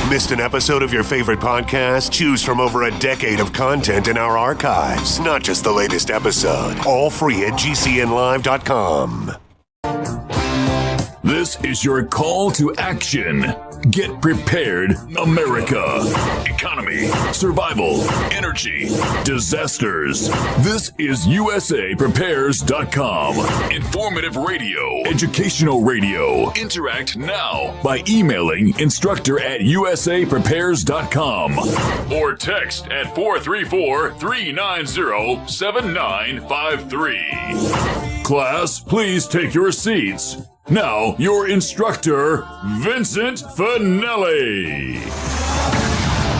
Missed an episode of your favorite podcast? Choose from over a decade of content in our archives, not just the latest episode. All free at gcnlive.com. This is your call to action. Get prepared, America. Economy, survival, energy, disasters. This is USAPrepares.com. Informative radio, educational radio. Interact now by emailing instructor@USAPrepares.com or text at 434-390-7953. Class, please take your seats. Now, your instructor, Vincent Finelli.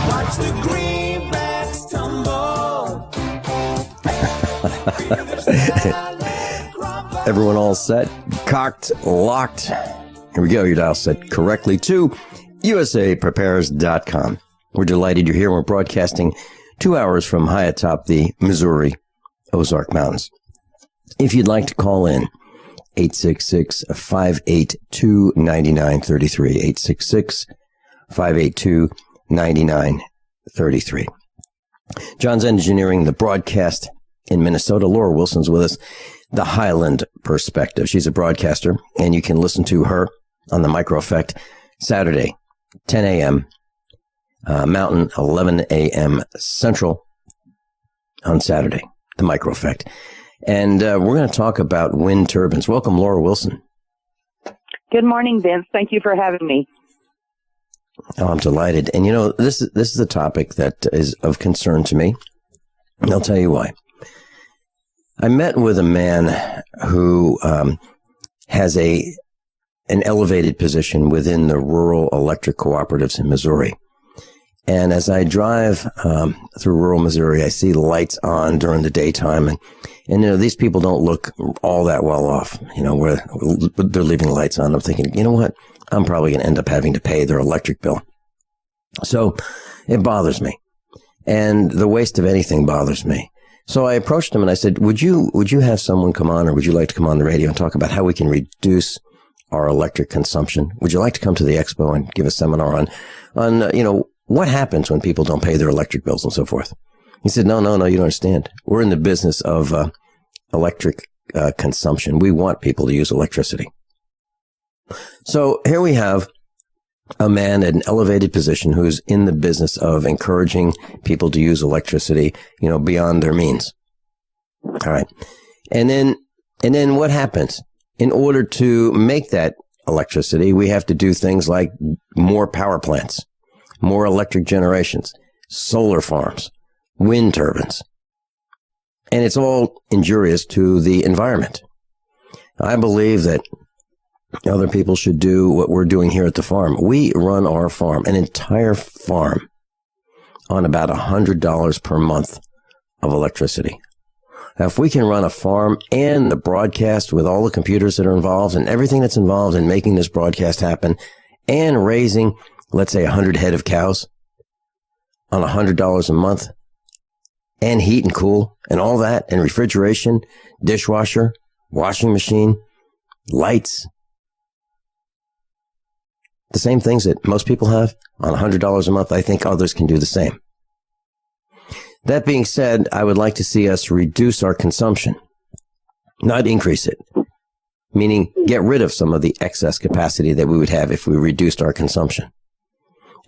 Watch the greenbacks tumble. Everyone all set, cocked, locked. Here we go. Your dial set correctly to USAPrepares.com. We're delighted you're here. We're broadcasting 2 hours from high atop the Missouri Ozark Mountains. If you'd like to call in, 866-582-9933. 866-582-9933. John's engineering the broadcast in Minnesota. Laura Wilson's with us. The Highland Perspective. She's a broadcaster, and you can listen to her on the Micro Effect Saturday, 10 a.m. Mountain, 11 a.m. Central on Saturday, the Micro Effect. And we're going to talk about wind turbines. Welcome, Laura Wilson. Good morning, Vince. Thank you for having me. Oh, I'm delighted. And, you know, this is a topic that is of concern to me. And I'll tell you why. I met with a man who has an elevated position within the rural electric cooperatives in Missouri. And as I drive through rural Missouri, I see lights on during the daytime. And you know, these people don't look all that well off, you know, where they're leaving lights on. I'm thinking, you know what? I'm probably going to end up having to pay their electric bill. So it bothers me. And the waste of anything bothers me. So I approached him and I said, would you have someone come on, or would you like to come on the radio and talk about how we can reduce our electric consumption? Would you like to come to the expo and give a seminar on you know, what happens when people don't pay their electric bills and so forth? He said, no, you don't understand. We're in the business of electric consumption. We want people to use electricity. So here we have a man at an elevated position who's in the business of encouraging people to use electricity, you know, beyond their means. All right. And then what happens? In order to make that electricity, we have to do things like more power plants, more electric generations, solar farms, wind turbines. And it's all injurious to the environment. I believe that other people should do what we're doing here at the farm. We run our farm, an entire farm, on about $100 per month of electricity. Now, if we can run a farm and the broadcast with all the computers that are involved and everything that's involved in making this broadcast happen and raising, let's say, 100 head of cows on $100 a month, and heat and cool and all that, and refrigeration, dishwasher, washing machine, lights, the same things that most people have on $100 a month, I think others can do the same. That being said, I would like to see us reduce our consumption, not increase it, meaning get rid of some of the excess capacity that we would have if we reduced our consumption.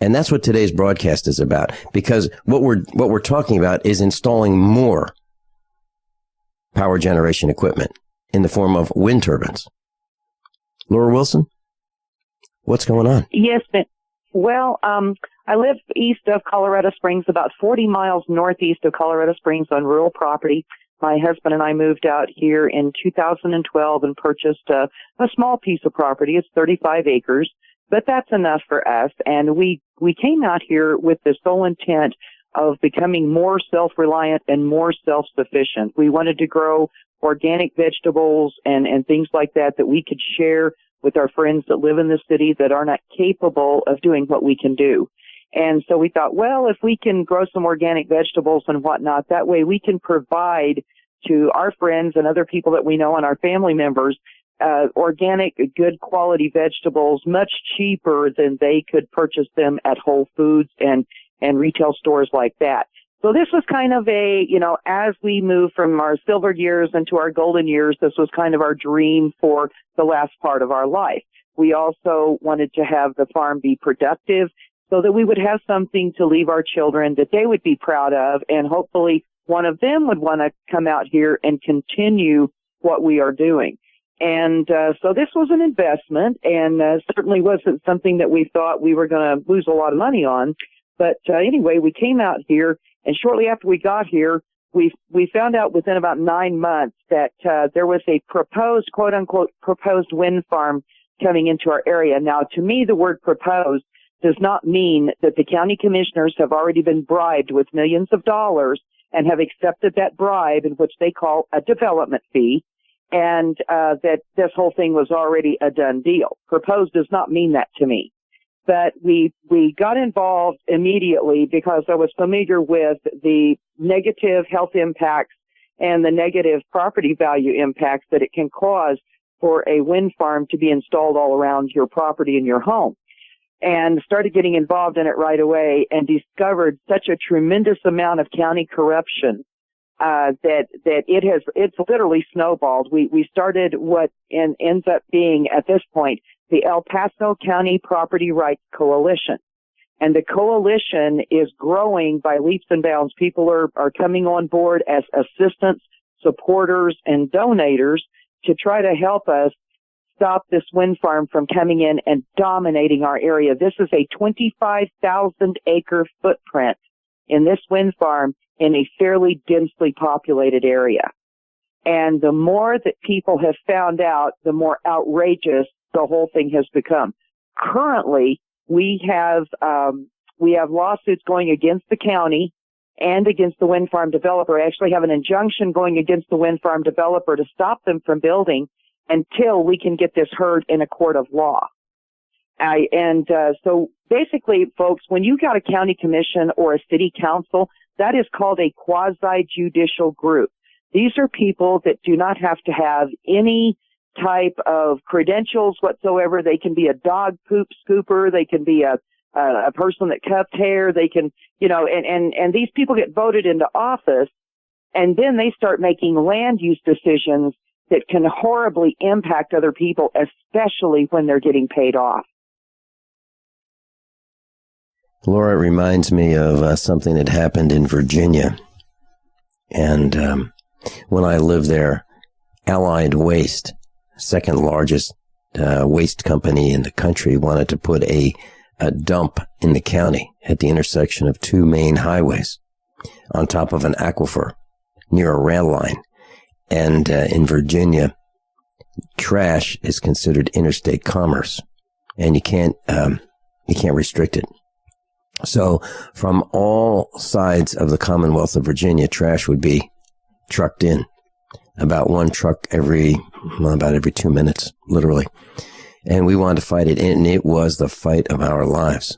And that's what today's broadcast is about, because what we're talking about is installing more power generation equipment in the form of wind turbines. Laura Wilson, what's going on? Yes, well, I live east of Colorado Springs, about 40 miles northeast of Colorado Springs on rural property. My husband and I moved out here in 2012 and purchased a small piece of property. It's 35 acres. But that's enough for us. And we came out here with the sole intent of becoming more self-reliant and more self-sufficient. We wanted to grow organic vegetables and things like that we could share with our friends that live in the city that are not capable of doing what we can do. And so we thought, well, if we can grow some organic vegetables and whatnot, that way we can provide to our friends and other people that we know and our family members organic, good quality vegetables much cheaper than they could purchase them at Whole Foods and retail stores like that. So this was kind of a, as we move from our silver years into our golden years, this was kind of our dream for the last part of our life. We also wanted to have the farm be productive so that we would have something to leave our children that they would be proud of, and hopefully one of them would want to come out here and continue what we are doing. And so this was an investment, and certainly wasn't something that we thought we were going to lose a lot of money on. But anyway, we came out here, and shortly after we got here, we found out within about 9 months that there was a proposed, quote-unquote, proposed wind farm coming into our area. Now, to me, the word proposed does not mean that the county commissioners have already been bribed with millions of dollars and have accepted that bribe, in which they call a development fee, and that this whole thing was already a done deal. Proposed does not mean that to me. But we got involved immediately because I was familiar with the negative health impacts and the negative property value impacts that it can cause for a wind farm to be installed all around your property and your home. And started getting involved in it right away and discovered such a tremendous amount of county corruption that it's literally snowballed. We started what ends up being at this point the El Paso County Property Rights Coalition. And the coalition is growing by leaps and bounds. People are coming on board as assistants, supporters, and donators to try to help us stop this wind farm from coming in and dominating our area. This is a 25,000 acre footprint in this wind farm in a fairly densely populated area. And the more that people have found out, the more outrageous the whole thing has become. Currently, we have lawsuits going against the county and against the wind farm developer. I actually have an injunction going against the wind farm developer to stop them from building until we can get this heard in a court of law. So basically, folks, when you got a county commission or a city council, that is called a quasi-judicial group. These are people that do not have to have any type of credentials whatsoever. They can be a dog poop scooper. They can be a person that cuts hair. They can, and these people get voted into office, and then they start making land use decisions that can horribly impact other people, especially when they're getting paid off. Laura, it reminds me of something that happened in Virginia. And when I lived there, Allied Waste, second largest waste company in the country, wanted to put a dump in the county at the intersection of two main highways on top of an aquifer near a rail line. And in Virginia, trash is considered interstate commerce, and you can't restrict it. So from all sides of the Commonwealth of Virginia, trash would be trucked in, about one truck every 2 minutes, literally. And we wanted to fight it, and it was the fight of our lives.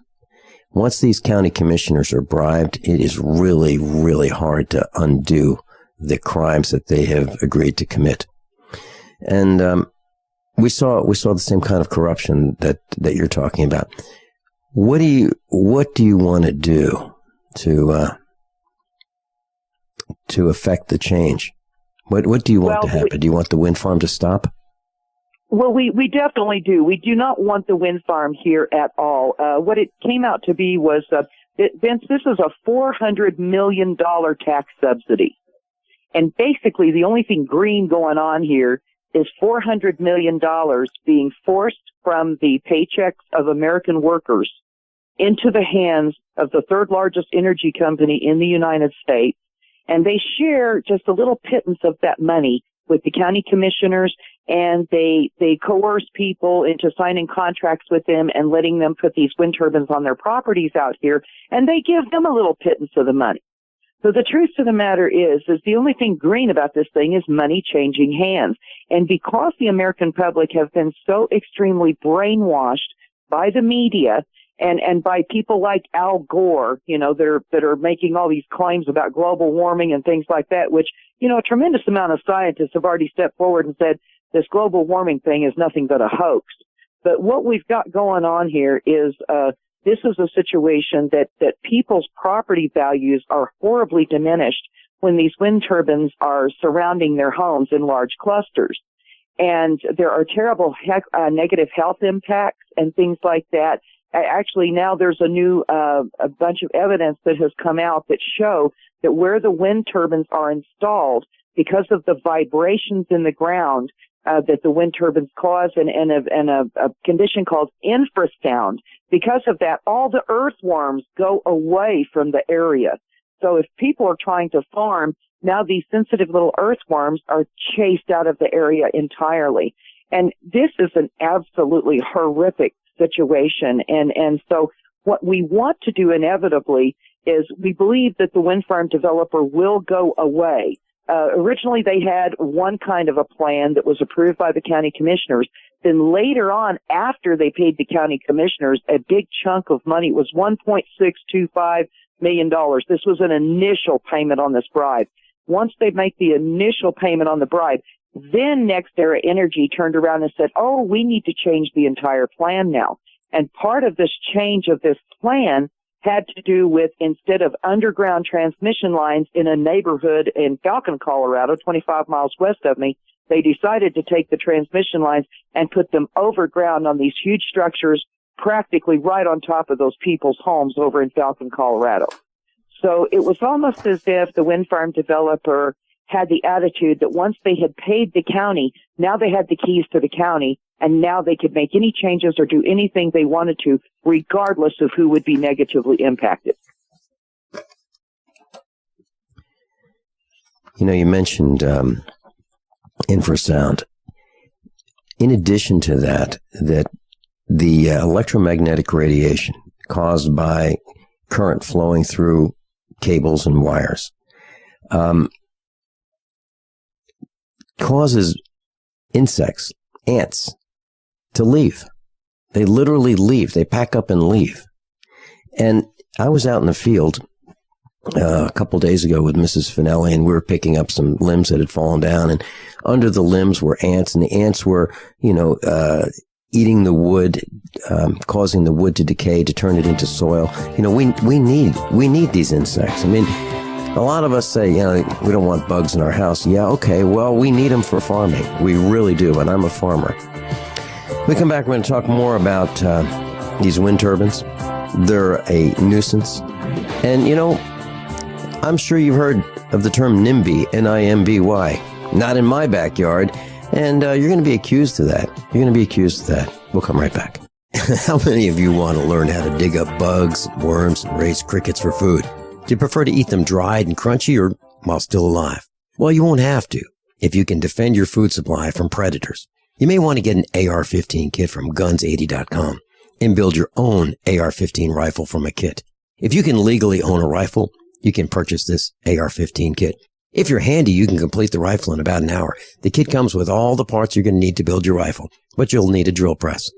Once these county commissioners are bribed, it is really, really hard to undo the crimes that they have agreed to commit. And we saw the same kind of corruption that you're talking about. What do you want to do to affect the change? What do you want to happen? Do you want the wind farm to stop? Well, we definitely do. We do not want the wind farm here at all. What it came out to be was, Vince, this is a $400 million tax subsidy. And basically the only thing green going on here is $400 million being forced from the paychecks of American workers into the hands of the third largest energy company in the United States. And they share just a little pittance of that money with the county commissioners, and they coerce people into signing contracts with them and letting them put these wind turbines on their properties out here, and they give them a little pittance of the money. So the truth of the matter is the only thing green about this thing is money changing hands. And because the American public have been so extremely brainwashed by the media and by people like Al Gore, that are making all these claims about global warming and things like that, which, a tremendous amount of scientists have already stepped forward and said, this global warming thing is nothing but a hoax. But what we've got going on here is this is a situation that people's property values are horribly diminished when these wind turbines are surrounding their homes in large clusters. And there are terrible negative health impacts and things like that. Actually, now there's a bunch of evidence that has come out that show that where the wind turbines are installed, because of the vibrations in the ground that the wind turbines cause, and a condition called infrasound, because of that, all the earthworms go away from the area. So if people are trying to farm, now these sensitive little earthworms are chased out of the area entirely. And this is an absolutely horrific situation. And so what we want to do inevitably is we believe that the wind farm developer will go away. Originally they had one kind of a plan that was approved by the county commissioners. Then later on, after they paid the county commissioners a big chunk of money, it was $1.625 million. This was an initial payment on this bribe. Once they make the initial payment on the bribe, then NextEra Energy turned around and said, oh, we need to change the entire plan now. And part of this change of this plan had to do with, instead of underground transmission lines in a neighborhood in Falcon, Colorado, 25 miles west of me, they decided to take the transmission lines and put them overground on these huge structures, practically right on top of those people's homes over in Falcon, Colorado. So it was almost as if the wind farm developer had the attitude that once they had paid the county, now they had the keys to the county, and now they could make any changes or do anything they wanted to, regardless of who would be negatively impacted. You know, you mentioned infrasound. In addition to that the electromagnetic radiation caused by current flowing through cables and wires causes insects, ants, to leave. They literally leave. They pack up and leave. And I was out in the field a couple days ago with Mrs. Finelli, and we were picking up some limbs that had fallen down, and under the limbs were ants, and the ants were, eating the wood, causing the wood to decay, to turn it into soil. You know, we need these insects. I mean, a lot of us say, we don't want bugs in our house. Yeah, okay, well, we need them for farming. We really do, and I'm a farmer. When we come back, we're going to talk more about these wind turbines. They're a nuisance. And, I'm sure you've heard of the term NIMBY, N-I-M-B-Y. Not in my backyard. And you're going to be accused of that. You're going to be accused of that. We'll come right back. How many of you want to learn how to dig up bugs, worms, and raise crickets for food? Do you prefer to eat them dried and crunchy or while still alive? Well, you won't have to if you can defend your food supply from predators. You may want to get an AR-15 kit from guns80.com and build your own AR-15 rifle from a kit. If you can legally own a rifle, you can purchase this AR-15 kit. If you're handy, you can complete the rifle in about an hour. The kit comes with all the parts you're going to need to build your rifle, but you'll need a drill press.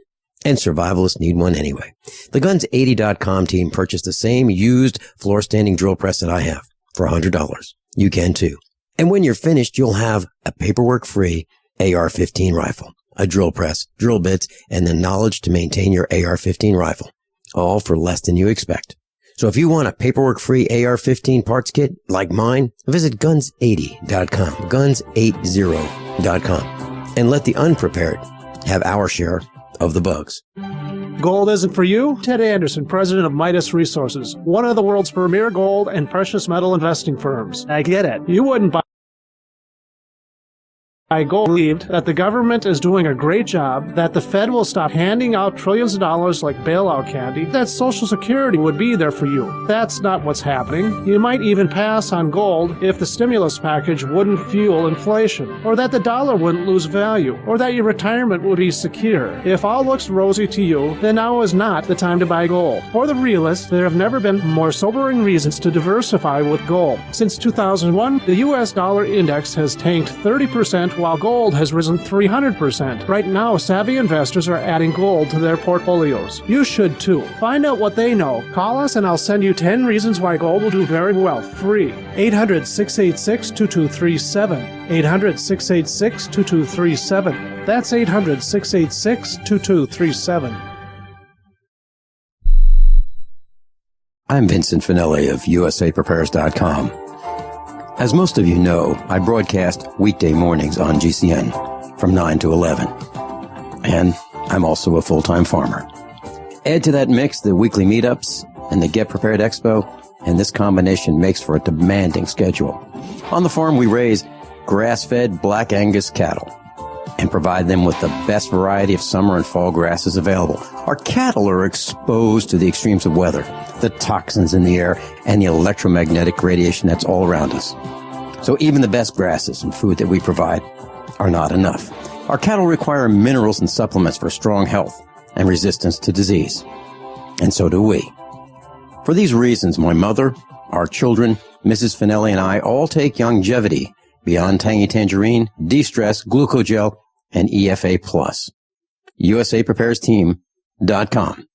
And survivalists need one anyway. The Guns80.com team purchased the same used floor-standing drill press that I have for $100. You can too. And when you're finished, you'll have a paperwork-free AR-15 rifle, a drill press, drill bits, and the knowledge to maintain your AR-15 rifle, all for less than you expect. So if you want a paperwork-free AR-15 parts kit like mine, visit Guns80.com, Guns80.com, and let the unprepared have our share of the bugs. Gold isn't for you? Ted Anderson, president of Midas Resources, one of the world's premier gold and precious metal investing firms. I get it. You wouldn't buy gold. Believed that the government is doing a great job, that the Fed will stop handing out trillions of dollars like bailout candy, that Social Security would be there for you. That's not what's happening. You might even pass on gold if the stimulus package wouldn't fuel inflation, or that the dollar wouldn't lose value, or that your retirement would be secure. If all looks rosy to you, then now is not the time to buy gold. For the realist, there have never been more sobering reasons to diversify with gold. Since 2001, the U.S. dollar index has tanked 30% while gold has risen 300%. Right now, savvy investors are adding gold to their portfolios. You should too. Find out what they know. Call us and I'll send you 10 reasons why gold will do very well, free. 800-686-2237. 800-686-2237. That's 800-686-2237. I'm Vincent Finelli of USAPrepares.com. As most of you know, I broadcast weekday mornings on GCN from 9 to 11. And I'm also a full-time farmer. Add to that mix the weekly meetups and the Get Prepared Expo, and this combination makes for a demanding schedule. On the farm, we raise grass-fed Black Angus cattle and provide them with the best variety of summer and fall grasses available. Our cattle are exposed to the extremes of weather, the toxins in the air, and the electromagnetic radiation that's all around us. So even the best grasses and food that we provide are not enough. Our cattle require minerals and supplements for strong health and resistance to disease. And so do we. For these reasons, my mother, our children, Mrs. Finelli, and I all take Longevity, Beyond Tangy Tangerine, De-Stress, Glucogel, and EFA+. USAPreparesTeam.com.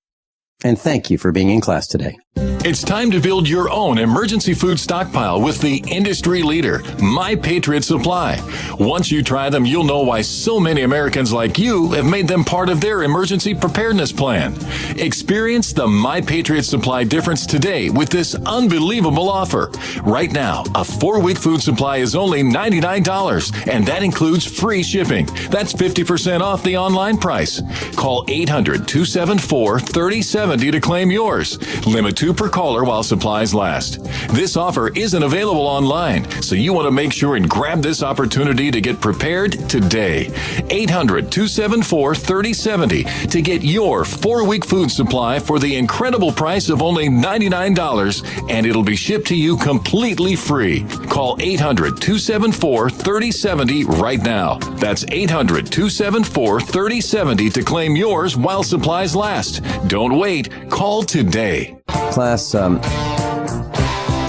And thank you for being in class today. It's time to build your own emergency food stockpile with the industry leader, My Patriot Supply. Once you try them, you'll know why so many Americans like you have made them part of their emergency preparedness plan. Experience the My Patriot Supply difference today with this unbelievable offer. Right now, a 4-week food supply is only $99, and that includes free shipping. That's 50% off the online price. Call 800-274-3070 to claim yours. Limit 2 per caller while supplies last. This offer isn't available online, so you want to make sure and grab this opportunity to get prepared today. 800-274-3070 to get your 4-week food supply for the incredible price of only $99, and it'll be shipped to you completely free. Call 800-274-3070 right now. That's 800-274-3070 to claim yours while supplies last. Don't wait. Call today. Class,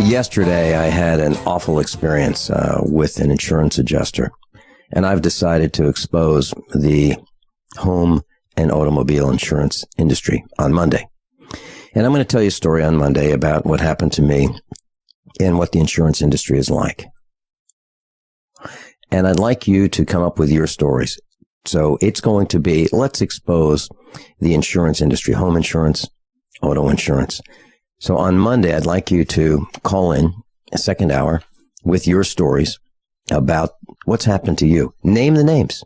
yesterday I had an awful experience with an insurance adjuster, and I've decided to expose the home and automobile insurance industry on Monday. And I'm going to tell you a story on Monday about what happened to me and what the insurance industry is like. And I'd like you to come up with your stories. So it's going to be, let's expose the insurance industry, home insurance, auto insurance. So on Monday, I'd like you to call in a second hour with your stories about what's happened to you. Name the names.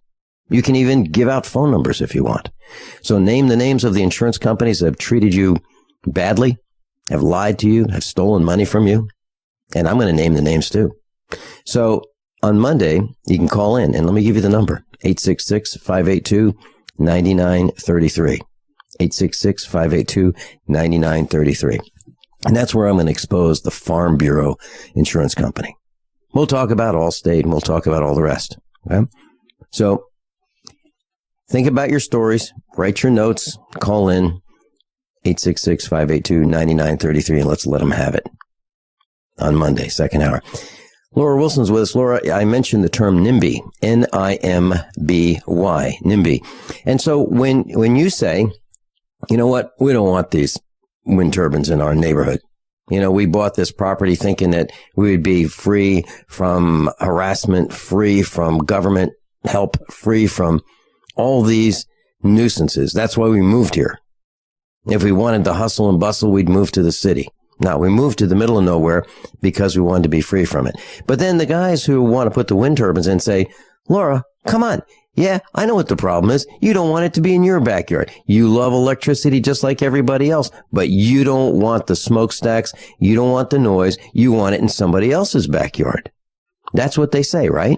You can even give out phone numbers if you want. So name the names of the insurance companies that have treated you badly, have lied to you, have stolen money from you. And I'm going to name the names too. So on Monday, you can call in, and let me give you the number, 866-582-9933. 866-582-9933. And that's where I'm going to expose the Farm Bureau Insurance Company. We'll talk about Allstate, and we'll talk about all the rest. Okay? So think about your stories, write your notes, call in 866-582-9933, and let's let them have it on Monday, second hour. Laura Wilson's with us. Laura, I mentioned the term NIMBY, N-I-M-B-Y, NIMBY. And so when you say, you know what, we don't want these wind turbines in our neighborhood. You know, we bought this property thinking that we would be free from harassment, free from government help, free from all these nuisances. That's why we moved here. If we wanted the hustle and bustle, we'd move to the city. No, we moved to the middle of nowhere because we wanted to be free from it. But then the guys who want to put the wind turbines in say, Laura, come on. Yeah, I know what the problem is. You don't want it to be in your backyard. You love electricity just like everybody else, but you don't want the smokestacks. You don't want the noise. You want it in somebody else's backyard. That's what they say, right?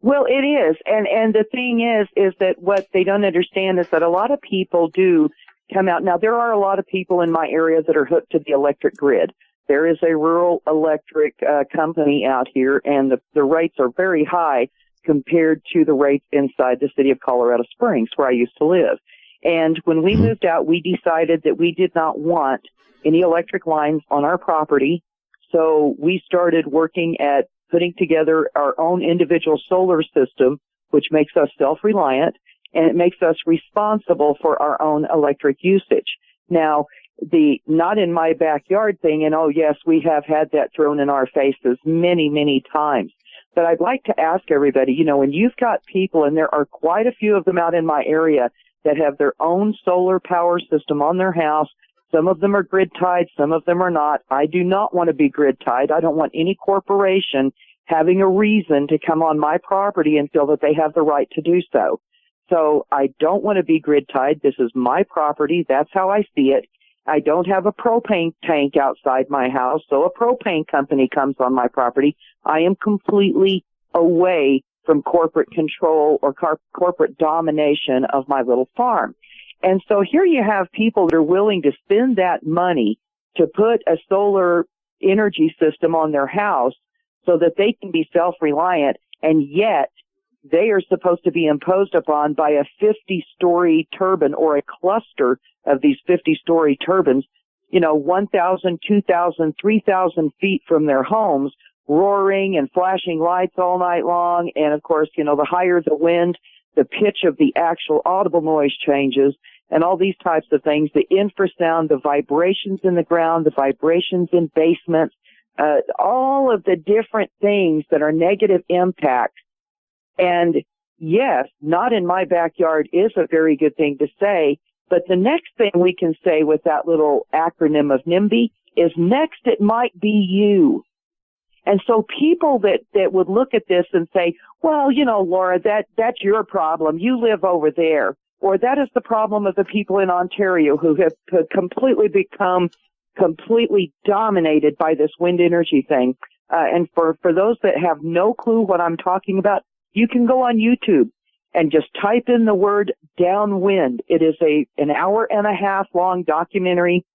Well, it is. And the thing is that what they don't understand is that a lot of people do come out. Now, there are a lot of people in my area that are hooked to the electric grid. There is a rural electric company out here, and the rates are very high compared to the rates inside the city of Colorado Springs, where I used to live. And when we moved out, we decided that we did not want any electric lines on our property. So we started working at putting together our own individual solar system, which makes us self-reliant, and it makes us responsible for our own electric usage. Now, the not in my backyard thing, and oh yes, we have had that thrown in our faces many, many times. But I'd like to ask everybody, when you've got people, and there are quite a few of them out in my area that have their own solar power system on their house. Some of them are grid tied, some of them are not. I do not want to be grid tied. I don't want any corporation having a reason to come on my property and feel that they have the right to do so. So I don't want to be grid tied. This is my property. That's how I see it. I don't have a propane tank outside my house, so a propane company comes on my property. I am completely away from corporate control or corporate domination of my little farm. And so here you have people that are willing to spend that money to put a solar energy system on their house so that they can be self-reliant, and yet they are supposed to be imposed upon by a 50-story turbine or a cluster of these 50-story turbines, 1,000, 2,000, 3,000 feet from their homes, roaring and flashing lights all night long. And of course, the higher the wind, the pitch of the actual audible noise changes, and all these types of things, the infrasound, the vibrations in the ground, the vibrations in basements, all of the different things that are negative impacts. And yes, not in my backyard is a very good thing to say, but the next thing we can say with that little acronym of NIMBY is next it might be you. And so people that would look at this and say, well, Laura, that's your problem. You live over there. Or that is the problem of the people in Ontario who have completely become completely dominated by this wind energy thing. And for those that have no clue what I'm talking about, you can go on YouTube and just type in the word downwind. It is an hour and a half long documentary.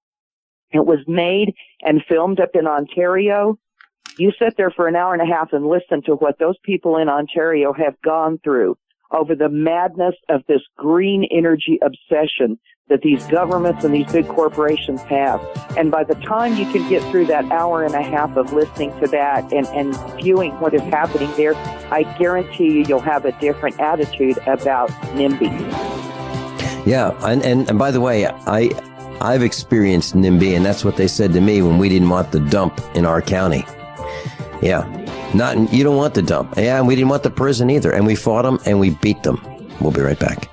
It was made and filmed up in Ontario. You sit there for an hour and a half and listen to what those people in Ontario have gone through over the madness of this green energy obsession that these governments and these big corporations have. And by the time you can get through that hour and a half of listening to that and viewing what is happening there, I guarantee you'll have a different attitude about NIMBY. Yeah, and by the way, I've experienced NIMBY, and that's what they said to me when we didn't want the dump in our county. Yeah, you don't want the dump. Yeah, and we didn't want the prison either, and we fought them and we beat them. We'll be right back.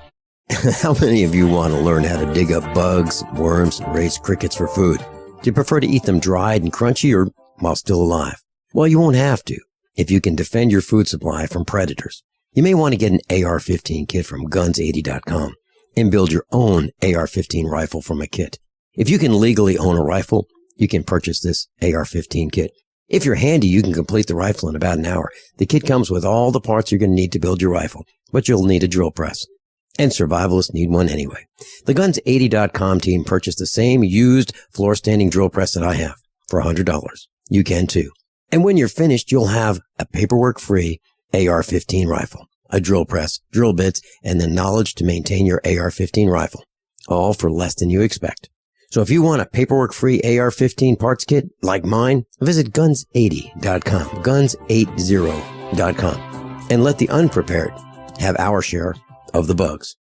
How many of you want to learn how to dig up bugs, worms, and raise crickets for food? Do you prefer to eat them dried and crunchy or while still alive? Well, you won't have to if you can defend your food supply from predators. You may want to get an AR-15 kit from guns80.com and build your own AR-15 rifle from a kit. If you can legally own a rifle, you can purchase this AR-15 kit. If you're handy, you can complete the rifle in about an hour. The kit comes with all the parts you're going to need to build your rifle, but you'll need a drill press. And survivalists need one anyway. The Guns80.com team purchased the same used floor-standing drill press that I have for $100. You can too. And when you're finished, you'll have a paperwork-free AR-15 rifle, a drill press, drill bits, and the knowledge to maintain your AR-15 rifle, all for less than you expect. So if you want a paperwork-free AR-15 parts kit like mine, visit Guns80.com, Guns80.com, and let the unprepared have our share of the bugs.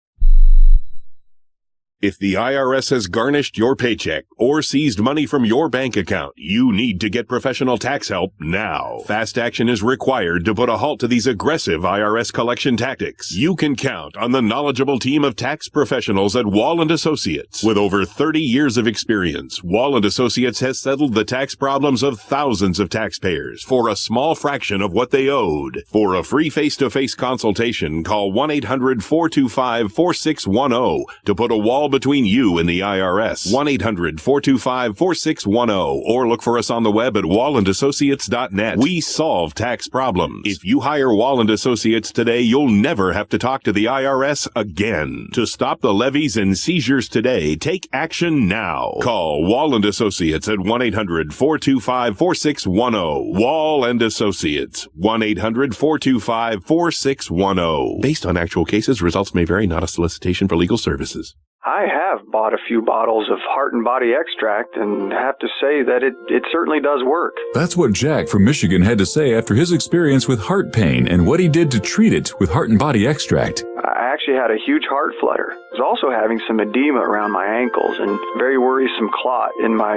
If the IRS has garnished your paycheck or seized money from your bank account, you need to get professional tax help now. Fast action is required to put a halt to these aggressive IRS collection tactics. You can count on the knowledgeable team of tax professionals at Wall & Associates. With over 30 years of experience, Wall & Associates has settled the tax problems of thousands of taxpayers for a small fraction of what they owed. For a free face-to-face consultation, call 1-800-425-4610 to put a wall between you and the IRS. 1-800-425-4610 or look for us on the web at wallandassociates.net. We solve tax problems. If you hire Wall & Associates today, you'll never have to talk to the IRS again. To stop the levies and seizures today, take action now. Call Wall & Associates at 1-800-425-4610. Wall & Associates. 1-800-425-4610. Based on actual cases, results may vary, not a solicitation for legal services. I have bought a few bottles of Heart and Body Extract and have to say that it certainly does work. That's what Jack from Michigan had to say after his experience with heart pain and what he did to treat it with Heart and Body Extract. I actually had a huge heart flutter. I was also having some edema around my ankles and very worrisome clot in my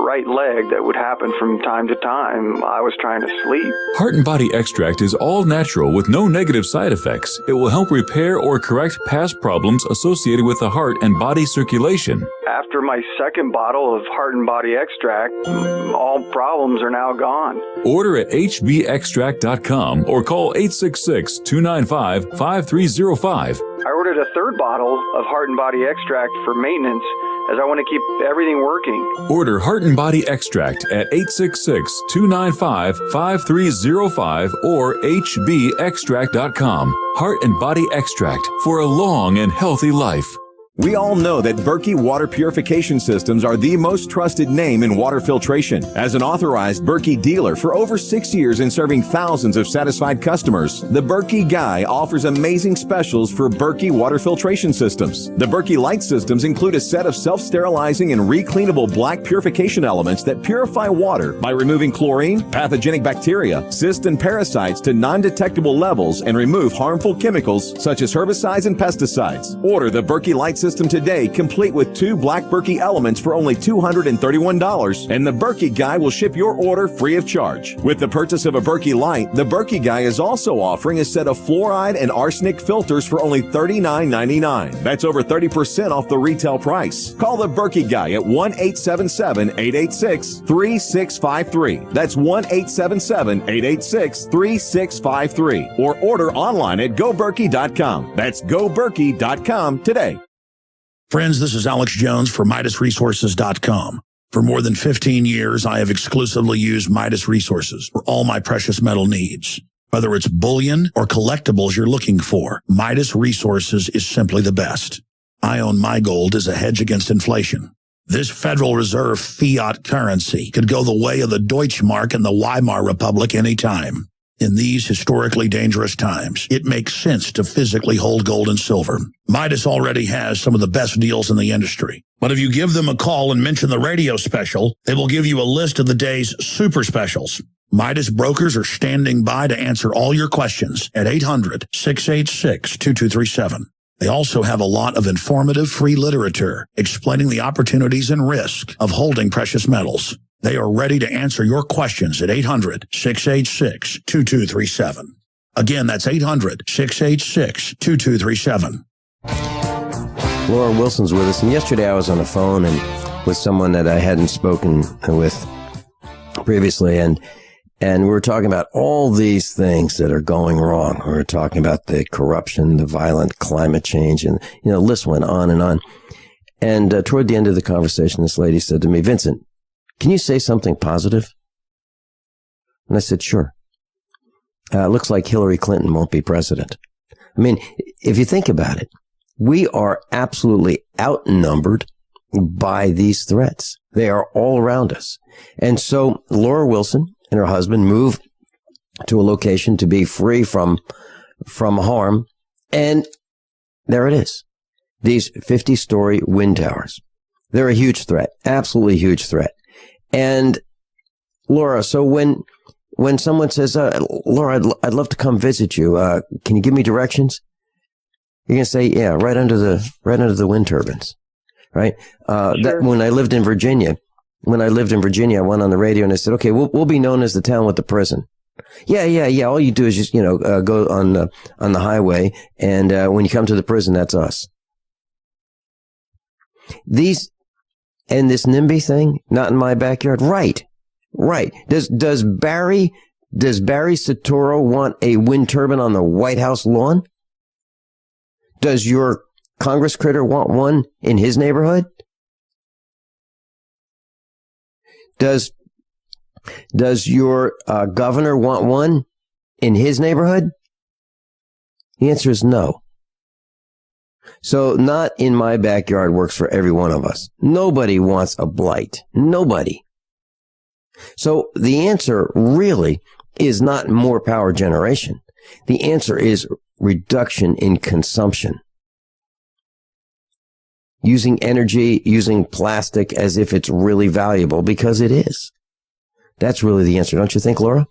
right leg that would happen from time to time. I was trying to sleep. Heart and Body Extract is all natural with no negative side effects. It will help repair or correct past problems associated with the heart and body circulation. After my second bottle of Heart and Body Extract, all problems are now gone. Order at hbextract.com or call 866-295-5305. I ordered a third bottle of Heart and Body Extract for maintenance as I want to keep everything working. Order Heart and Body Extract at 866-295-5305 or hbextract.com. Heart and Body Extract for a long and healthy life. We all know that Berkey water purification systems are the most trusted name in water filtration. As an authorized Berkey dealer for over 6 years and serving thousands of satisfied customers, the Berkey Guy offers amazing specials for Berkey water filtration systems. The Berkey Light systems include a set of self-sterilizing and recleanable black purification elements that purify water by removing chlorine, pathogenic bacteria, cysts, and parasites to non-detectable levels and remove harmful chemicals such as herbicides and pesticides. Order the Berkey Light system today, complete with 2 black Berkey elements for only $231, and the Berkey Guy will ship your order free of charge. With the purchase of a Berkey Light, the Berkey Guy is also offering a set of fluoride and arsenic filters for only $39.99. That's over 30% off the retail price. Call the Berkey Guy at 1-877-886-3653. That's 1-877-886-3653. Or order online at goberkey.com. That's goberkey.com today. Friends, this is Alex Jones for MidasResources.com. For more than 15 years, I have exclusively used Midas Resources for all my precious metal needs. Whether it's bullion or collectibles you're looking for, Midas Resources is simply the best. I own my gold as a hedge against inflation. This Federal Reserve fiat currency could go the way of the Deutschmark and the Weimar Republic anytime. In these historically dangerous times, it makes sense to physically hold gold and silver. Midas already has some of the best deals in the industry. But if you give them a call and mention the radio special, they will give you a list of the day's super specials. Midas brokers are standing by to answer all your questions at 800-686-2237. They also have a lot of informative free literature explaining the opportunities and risk of holding precious metals. They are ready to answer your questions at 800-686-2237. Again, that's 800-686-2237. Laura Wilson's with us, and yesterday I was on the phone and with someone that I hadn't spoken with previously, and we were talking about all these things that are going wrong. We were talking about the corruption, the violent climate change, and the list went on and on. And toward the end of the conversation, this lady said to me, "Vincent, can you say something positive?" And I said, "Sure. It looks like Hillary Clinton won't be president." I mean, if you think about it, we are absolutely outnumbered by these threats. They are all around us. And so Laura Wilson and her husband moved to a location to be free from harm. And there it is. These 50-story wind towers. They're a huge threat, absolutely huge threat. And Laura, so when someone says, "Laura, I'd love to come visit you. Can you give me directions?" You're gonna say, "Yeah, right under the wind turbines." Right? Sure. That when I lived in Virginia, I went on the radio and I said, "Okay, we'll be known as the town with the prison." Yeah. All you do is just go on the highway, and when you come to the prison, that's us. This NIMBY thing, not in my backyard. Right. Does Barry Soetoro want a wind turbine on the White House lawn? Does your Congress critter want one in his neighborhood? Does your governor want one in his neighborhood? The answer is no. So not in my backyard works for every one of us. Nobody wants a blight. Nobody. So the answer really is not more power generation. The answer is reduction in consumption. using energy, using plastic as if it's really valuable, because it is. That's really the answer, don't you think, Laura?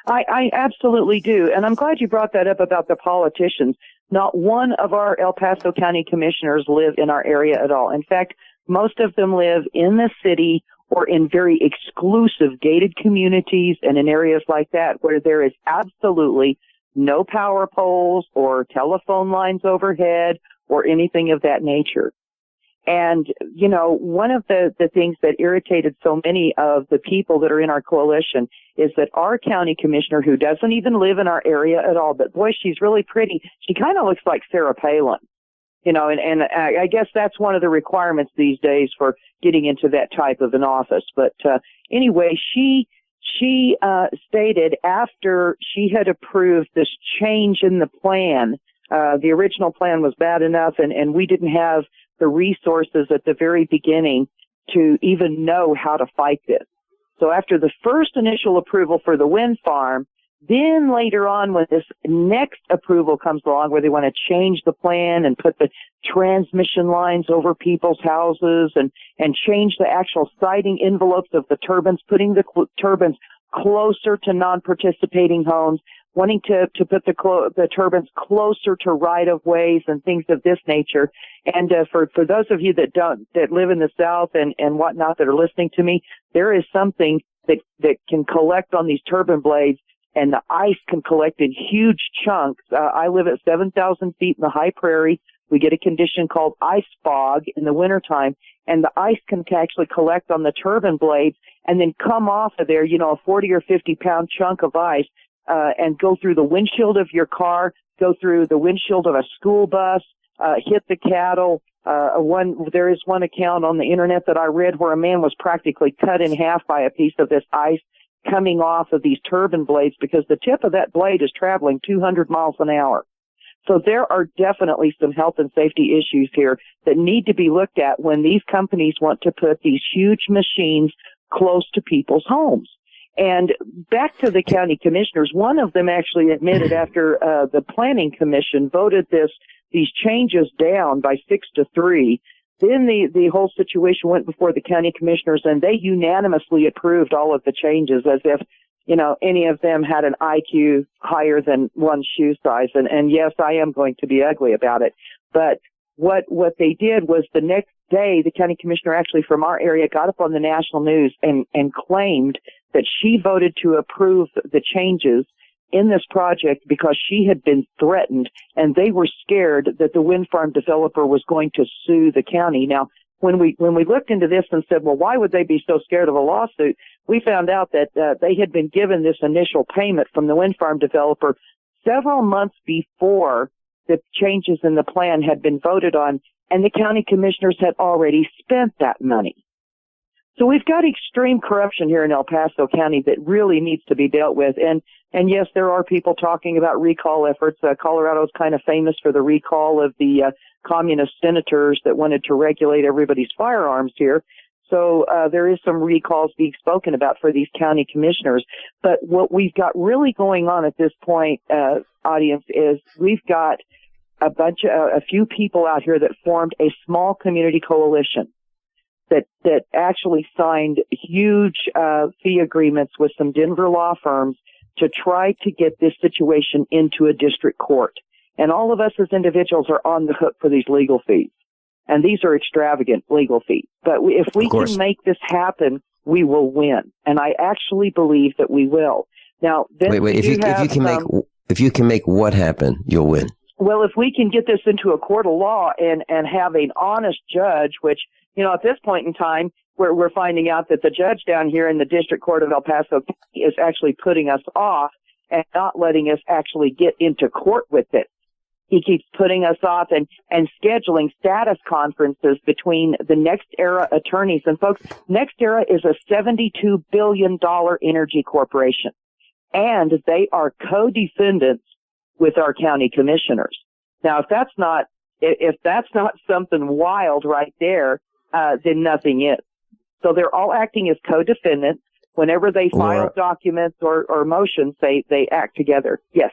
I absolutely do. And I'm glad you brought that up about the politicians. Not one of our El Paso County commissioners live in our area at all. In fact, most of them live in the city or in very exclusive gated communities and in areas like that where there is absolutely no power poles or telephone lines overhead or anything of that nature. And, you know, one of the things that irritated so many of the people that are in our coalition is that our county commissioner, who doesn't even live in our area at all, but boy, she's really pretty. She kind of looks like Sarah Palin, you know, and I guess that's one of the requirements these days for getting into that type of an office. But anyway, she stated after she had approved this change in the plan, the original plan was bad enough and we didn't have the resources at the very beginning to even know how to fight this. So after the first initial approval for the wind farm, then later on when this next approval comes along where they want to change the plan and put the transmission lines over people's houses and change the actual siting envelopes of the turbines, putting the turbines closer to non-participating homes, wanting to put the turbines closer to right-of-ways and things of this nature. And for those of you that live in the South and whatnot that are listening to me, there is something that can collect on these turbine blades, and the ice can collect in huge chunks. I live at 7,000 feet in the high prairie. We get a condition called ice fog in the wintertime, and the ice can actually collect on the turbine blades and then come off of there, you know, a 40 or 50-pound chunk of ice, and go through the windshield of your car, go through the windshield of a school bus, hit the cattle. There is one account on the internet that I read where a man was practically cut in half by a piece of this ice coming off of these turbine blades because the tip of that blade is traveling 200 miles an hour. So there are definitely some health and safety issues here that need to be looked at when these companies want to put these huge machines close to people's homes. And back to the county commissioners, one of them actually admitted after the planning commission voted these changes down by 6-3, then the whole situation went before the county commissioners and they unanimously approved all of the changes as if, you know, any of them had an IQ higher than one shoe size. And yes, I am going to be ugly about it. But what they did was the next day, the county commissioner actually from our area got up on the national news and claimed that she voted to approve the changes in this project because she had been threatened and they were scared that the wind farm developer was going to sue the county. Now, when we looked into this and said, well, why would they be so scared of a lawsuit? We found out that they had been given this initial payment from the wind farm developer several months before the changes in the plan had been voted on, and the county commissioners had already spent that money. So we've got extreme corruption here in El Paso County that really needs to be dealt with. And yes, there are people talking about recall efforts. Colorado's kind of famous for the recall of the communist senators that wanted to regulate everybody's firearms here. So there is some recalls being spoken about for these county commissioners. But what we've got really going on at this point, audience, is we've got a few people out here that formed a small community coalition that actually signed huge fee agreements with some Denver law firms to try to get this situation into a district court. And all of us as individuals are on the hook for these legal fees. And these are extravagant legal fees. But if we can make this happen, we will win. And I actually believe that we will. Now, wait. If you can make what happen, you'll win. Well, if we can get this into a court of law and have an honest judge, which, you know, at this point in time, we're finding out that the judge down here in the District Court of El Paso is actually putting us off and not letting us actually get into court with it. He keeps putting us off and scheduling status conferences between the Next Era attorneys. And folks, Next Era is a $72 billion energy corporation, and they are co-defendants with our county commissioners. Now, if that's not something wild right there, then nothing is. So they're all acting as co-defendants. Whenever they file documents or motions, they act together. Yes.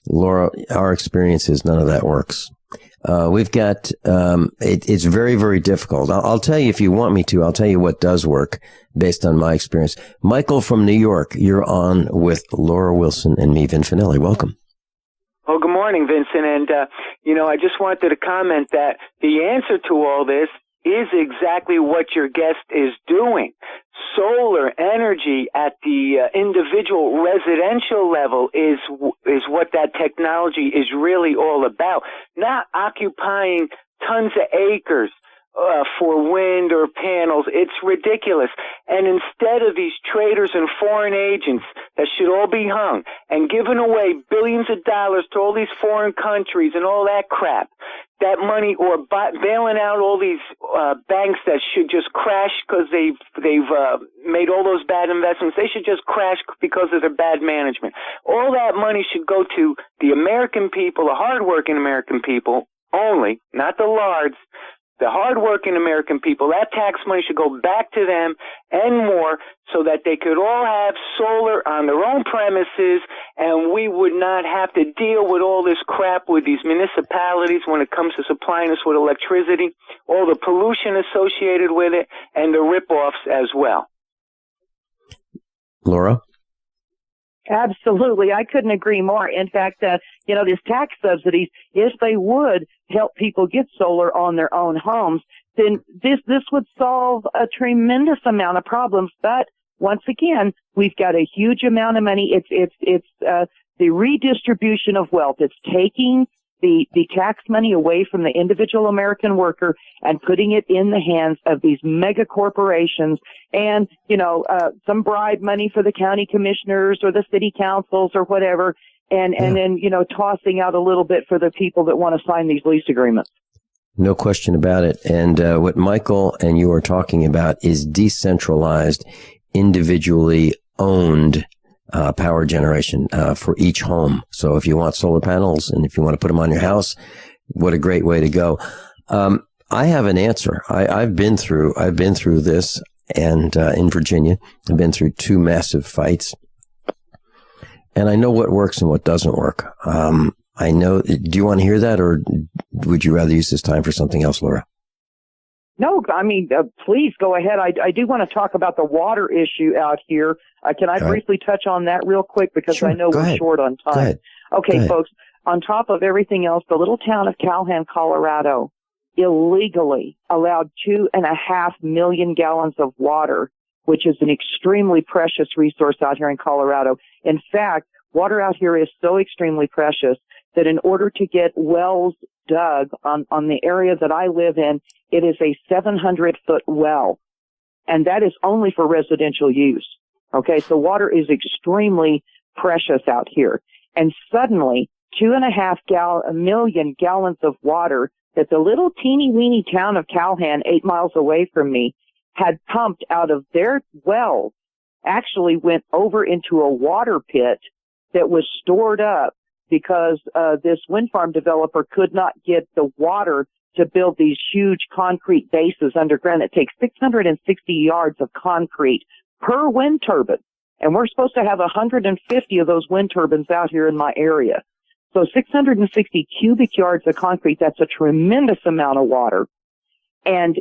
Laura, our experience is none of that works. We've got, it's very, very difficult. I'll tell you if you want me to, I'll tell you what does work based on my experience. Michael from New York, you're on with Laura Wilson and me, Vin Finelli. Welcome. Well, good morning, Vincent. And, I just wanted to comment that the answer to all this is exactly what your guest is doing. Solar energy at the individual residential level is what that technology is really all about. Not occupying tons of acres for wind or panels. It's ridiculous. And instead of these traders and foreign agents that should all be hung and giving away billions of dollars to all these foreign countries and all that crap, that money, or bailing out all these banks that should just crash because they've made all those bad investments. They should just crash because of their bad management. All that money should go to the American people, the hardworking American people only, not the lards. The hardworking American people, that tax money should go back to them and more so that they could all have solar on their own premises, and we would not have to deal with all this crap with these municipalities when it comes to supplying us with electricity, all the pollution associated with it, and the rip-offs as well. Laura? Absolutely. I couldn't agree more. In fact, these tax subsidies, if they would help people get solar on their own homes, then this would solve a tremendous amount of problems. But once again, we've got a huge amount of money. It's the redistribution of wealth. It's taking the tax money away from the individual American worker and putting it in the hands of these mega corporations and, some bribe money for the county commissioners or the city councils or whatever. And then, tossing out a little bit for the people that want to sign these lease agreements. No question about it. And what Michael and you are talking about is decentralized, individually owned power generation for each home. So if you want solar panels and if you want to put them on your house, what a great way to go. I have an answer. I've been through this, and in Virginia, I've been through 2 massive fights, and I know what works and what doesn't work. I know. Do you want to hear that, or would you rather use this time for something else, Laura? No, I mean, please go ahead. I do want to talk about the water issue out here. Can I briefly touch on that real quick? Because sure. I know we're short on time. Go ahead. Okay, folks, on top of everything else, the little town of Calhoun, Colorado, illegally allowed 2.5 million gallons of water, which is an extremely precious resource out here in Colorado. In fact, water out here is so extremely precious that in order to get wells dug on the area that I live in, it is a 700-foot well, and that is only for residential use. Okay, so water is extremely precious out here. And suddenly, 2.5 million gallons of water that the little teeny-weeny town of Calhoun, 8 miles away from me, had pumped out of their wells actually went over into a water pit that was stored up because this wind farm developer could not get the water to build these huge concrete bases underground. It takes 660 yards of concrete per wind turbine. And we're supposed to have 150 of those wind turbines out here in my area. So 660 cubic yards of concrete, that's a tremendous amount of water. And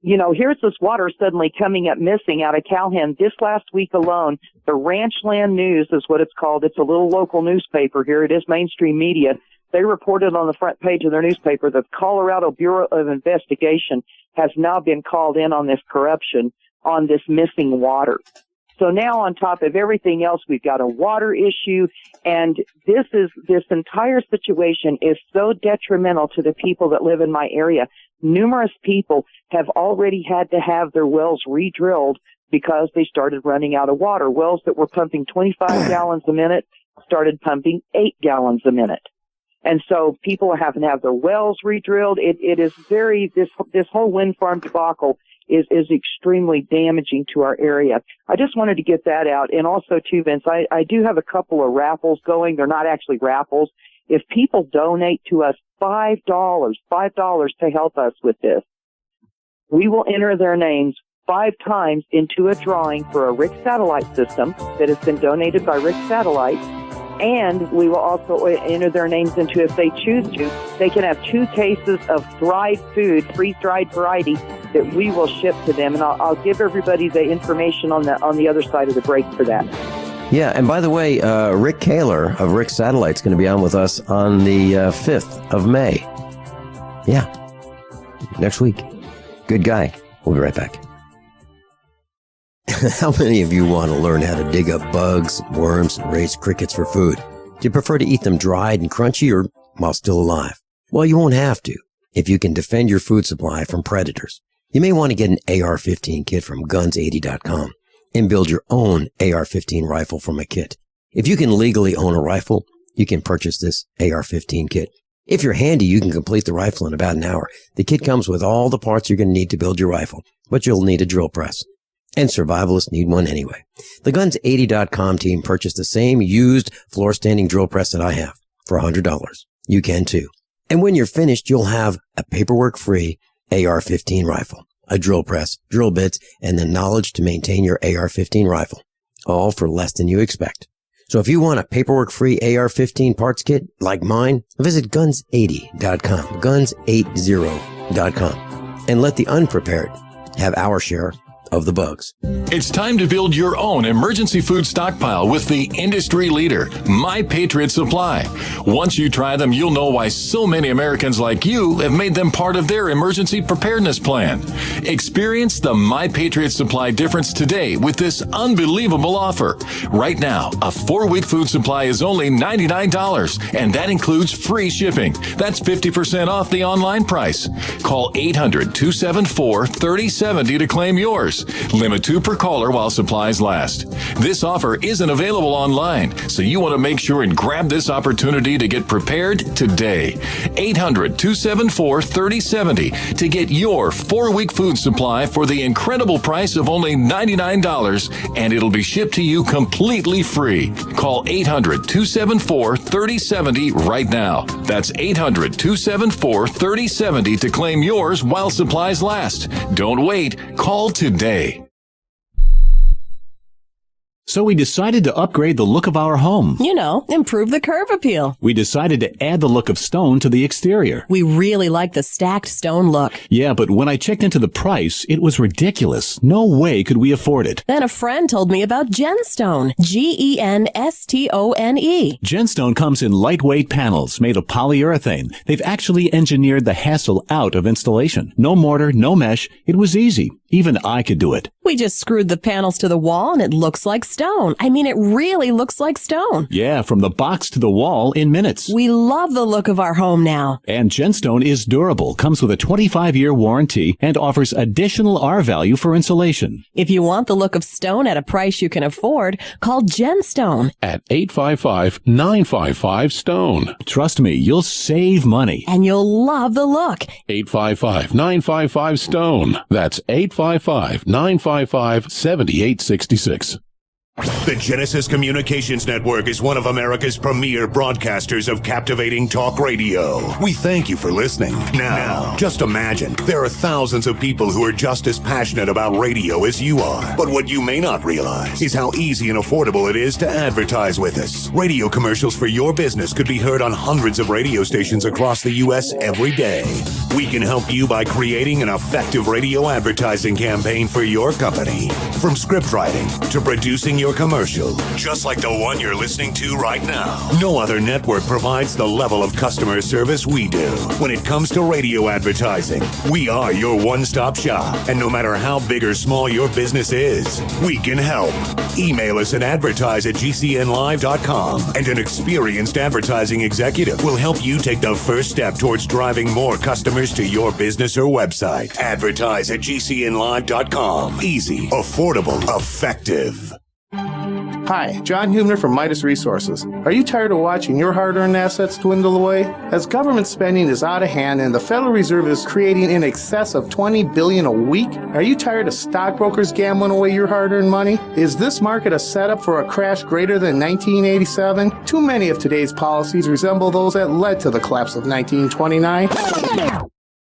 here's this water suddenly coming up missing out of Calhoun. This last week alone, the Ranchland News is what it's called. It's a little local newspaper here. It is mainstream media. They reported on the front page of their newspaper that the Colorado Bureau of Investigation has now been called in on this corruption on this missing water. So now on top of everything else, we've got a water issue, and this entire situation is so detrimental to the people that live in my area. Numerous people have already had to have their wells re-drilled because they started running out of water. Wells that were pumping 25 gallons a minute started pumping 8 gallons a minute. And so people are having to have their wells re-drilled. It is this whole wind farm debacle is extremely damaging to our area. I just wanted to get that out. And also too, Vince, I do have a couple of raffles going. They're not actually raffles. If people donate to us $5 to help us with this, we will enter their names 5 times into a drawing for a RIC satellite system that has been donated by RIC Satellite. And we will also enter their names into, if they choose to, they can have 2 cases of dried food, freeze-dried variety, that we will ship to them. And I'll give everybody the information on the other side of the break for that. Yeah, and by the way, Rick Kaler of Rick Satellite is going to be on with us on the 5th of May. Yeah, next week. Good guy. We'll be right back. How many of you want to learn how to dig up bugs, worms, and raise crickets for food? Do you prefer to eat them dried and crunchy or while still alive? Well, you won't have to if you can defend your food supply from predators. You may want to get an AR-15 kit from guns80.com and build your own AR-15 rifle from a kit. If you can legally own a rifle, you can purchase this AR-15 kit. If you're handy, you can complete the rifle in about an hour. The kit comes with all the parts you're going to need to build your rifle, but you'll need a drill press. And survivalists need one anyway. The Guns80.com team purchased the same used floor-standing drill press that I have for $100. You can too. And when you're finished, you'll have a paperwork-free AR-15 rifle, a drill press, drill bits, and the knowledge to maintain your AR-15 rifle, all for less than you expect. So if you want a paperwork-free AR-15 parts kit like mine, visit Guns80.com, Guns80.com, and let the unprepared have our share of the bugs. It's time to build your own emergency food stockpile with the industry leader, My Patriot Supply. Once you try them, you'll know why so many Americans like you have made them part of their emergency preparedness plan. Experience the My Patriot Supply difference today with this unbelievable offer. Right now, a 4-week food supply is only $99, and that includes free shipping. That's 50% off the online price. Call 800-274-3070 to claim yours. Limit 2 per caller while supplies last. This offer isn't available online, so you want to make sure and grab this opportunity to get prepared today. 800-274-3070 to get your 4-week food supply for the incredible price of only $99, and it'll be shipped to you completely free. Call 800-274-3070 right now. That's 800-274-3070 to claim yours while supplies last. Don't wait. Call today. So we decided to upgrade the look of our home. You know, improve the curb appeal. We decided to add the look of stone to the exterior. We really like the stacked stone look. Yeah, but when I checked into the price, it was ridiculous. No way could we afford it. Then a friend told me about Genstone. Genstone. Genstone comes in lightweight panels made of polyurethane. They've actually engineered the hassle out of installation. No mortar, no mesh. It was easy. Even I could do it. We just screwed the panels to the wall and it looks like stone. I mean, it really looks like stone. Yeah, from the box to the wall in minutes. We love the look of our home now. And Genstone is durable, comes with a 25-year warranty, and offers additional R-value for insulation. If you want the look of stone at a price you can afford, call Genstone at 855-955-STONE. Trust me, you'll save money. And you'll love the look. 855-955-STONE. That's 855-955-7866. The Genesis Communications Network is one of America's premier broadcasters of captivating talk radio. We thank you for listening. Now, just imagine, there are thousands of people who are just as passionate about radio as you are. But what you may not realize is how easy and affordable it is to advertise with us. Radio commercials for your business could be heard on hundreds of radio stations across the U.S. every day. We can help you by creating an effective radio advertising campaign for your company. From script writing to producing your commercial, just like the one you're listening to right now. No other network provides the level of customer service we do. When it comes to radio advertising, we are your one-stop shop. And no matter how big or small your business is, we can help. Email us at advertise@gcnlive.com, and an experienced advertising executive will help you take the first step towards driving more customers to your business or website. Advertise@gcnlive.com. Easy, affordable, effective. Hi, John Hubner from Midas Resources. Are you tired of watching your hard-earned assets dwindle away? As government spending is out of hand and the Federal Reserve is creating in excess of $20 billion a week, are you tired of stockbrokers gambling away your hard-earned money? Is this market a setup for a crash greater than 1987? Too many of today's policies resemble those that led to the collapse of 1929.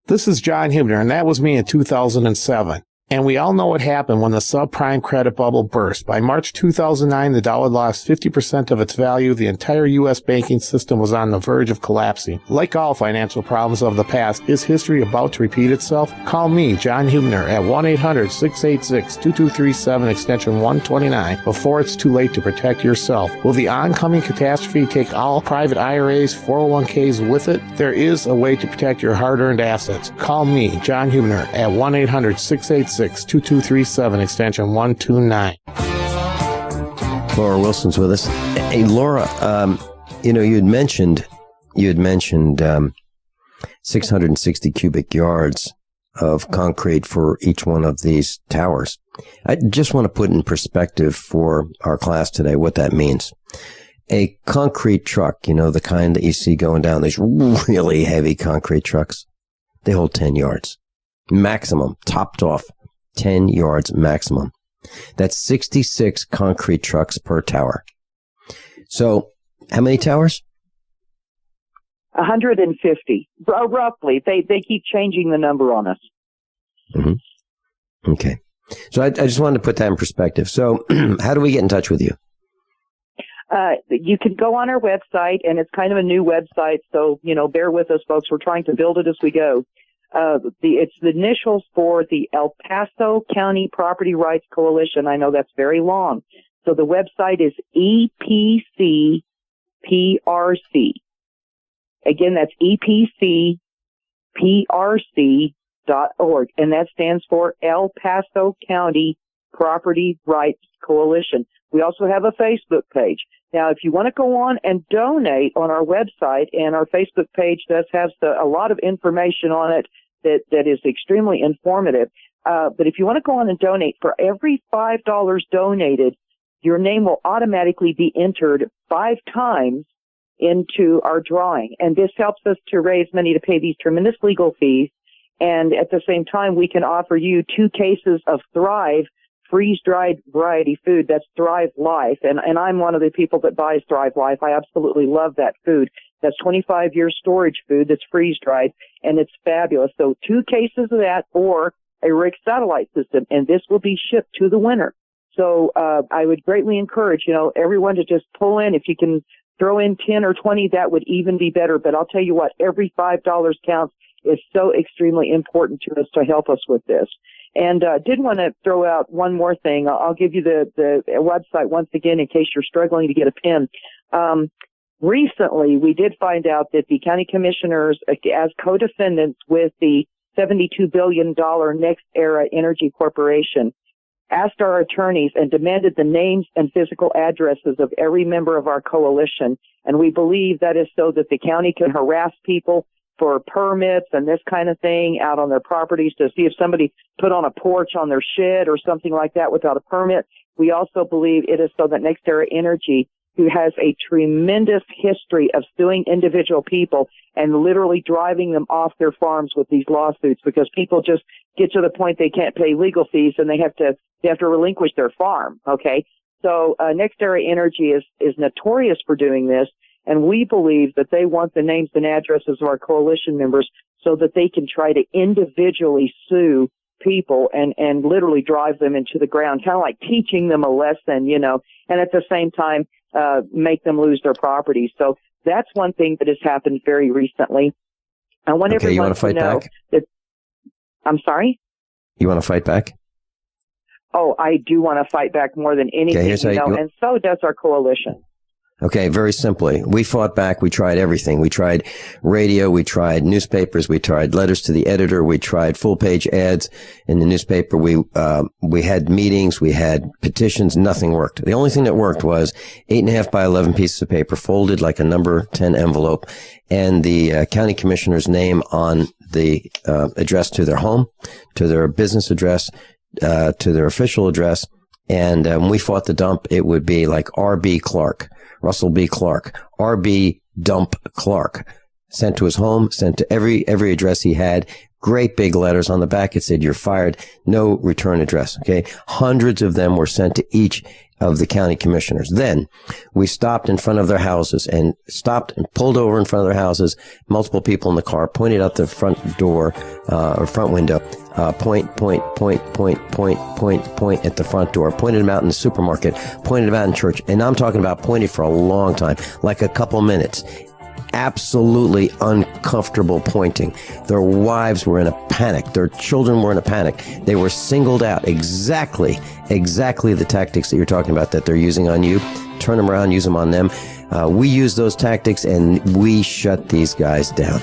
This is John Hubner, and that was me in 2007. And we all know what happened when the subprime credit bubble burst. By March 2009, the dollar lost 50% of its value. The entire U.S. banking system was on the verge of collapsing. Like all financial problems of the past, is history about to repeat itself? Call me, John Hubner, at 1-800-686-2237, extension 129, before it's too late to protect yourself. Will the oncoming catastrophe take all private IRAs, 401ks with it? There is a way to protect your hard-earned assets. Call me, John Hubner, at 1-800-686-2237, extension 129. Laura Wilson's with us. Hey, Laura, you had mentioned 660 cubic yards of concrete for each one of these towers. I just want to put in perspective for our class today what that means. A concrete truck, the kind that you see going down these really heavy concrete trucks, they hold 10 yards. Maximum, topped off. 10 yards maximum. That's 66 concrete trucks per tower. So, how many towers? 150, roughly. They keep changing the number on us. Mm-hmm. Okay. So I just wanted to put that in perspective. So, how do we get in touch with you? You can go on our website, and it's kind of a new website, so, bear with us, folks. We're trying to build it as we go. It's the initials for the El Paso County Property Rights Coalition. I know that's very long. So the website is EPCPRC. Again, that's EPCPRC.org, and that stands for El Paso County Property Rights Coalition. We also have a Facebook page. Now, if you want to go on and donate on our website, and our Facebook page does have a lot of information on it that is extremely informative, but if you want to go on and donate, for every $5 donated, your name will automatically be entered 5 times into our drawing. And this helps us to raise money to pay these tremendous legal fees. And at the same time, we can offer you 2 cases of Thrive freeze-dried variety food. That's Thrive Life. And I'm one of the people that buys Thrive Life. I absolutely love that food. That's 25-year storage food that's freeze-dried, and it's fabulous. So 2 cases of that or a RIC satellite system, and this will be shipped to the winner. So I would greatly encourage, everyone to just pull in. If you can throw in 10 or 20, that would even be better. But I'll tell you what, every $5 counts. Is so extremely important to us to help us with this. And did want to throw out one more thing. I'll give you the website once again in case you're struggling to get a pen. Recently, we did find out that the county commissioners, as co-defendants with the $72 billion Next Era Energy Corporation, asked our attorneys and demanded the names and physical addresses of every member of our coalition. And we believe that is so that the county can harass people for permits and this kind of thing out on their properties to see if somebody put on a porch on their shed or something like that without a permit. We also believe it is so that Next Era Energy, who has a tremendous history of suing individual people and literally driving them off their farms with these lawsuits because people just get to the point they can't pay legal fees and they have to relinquish their farm. Okay. So, Next Era Energy is notorious for doing this. And we believe that they want the names and addresses of our coalition members so that they can try to individually sue people and literally drive them into the ground, kind of like teaching them a lesson, and at the same time, make them lose their property. So that's one thing that has happened very recently. I want everyone to know that. I'm sorry? You want to fight back? Oh, I do want to fight back more than anything, and so does our coalition. Okay, very simply, we fought back. We tried everything. We tried radio. We tried newspapers. We tried letters to the editor. We tried full-page ads in the newspaper. We had meetings. We had petitions. Nothing worked. The only thing that worked was 8.5 by 11 pieces of paper folded like a number 10 envelope and the county commissioner's name on the address to their home, to their business address, to their official address. And when we fought the dump, it would be like R.B. Clark. Russell B. Clark, R.B. Dump Clark, sent to his home, sent to every address he had, great big letters on the back. It said, "You're fired, no return address." Okay. Hundreds of them were sent to each of the county commissioners. Then we stopped in front of their houses and pulled over in front of their houses. Multiple people in the car pointed out the front door, or front window, point at the front door, pointed them out in the supermarket, pointed them out in church. And I'm talking about pointed for a long time, like a couple minutes. Absolutely uncomfortable pointing. Their wives were in a panic. Their children were in a panic. They were singled out. Exactly the tactics that you're talking about that they're using on you. Turn them around, use them on them. We use those tactics and we shut these guys down.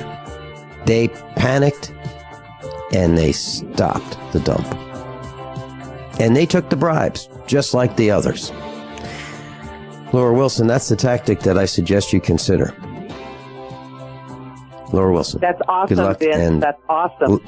They panicked and they stopped the dump. And they took the bribes, just like the others. Laura Wilson, that's the tactic that I suggest you consider. Laura Wilson. That's awesome, Good luck, Vince. and That's awesome.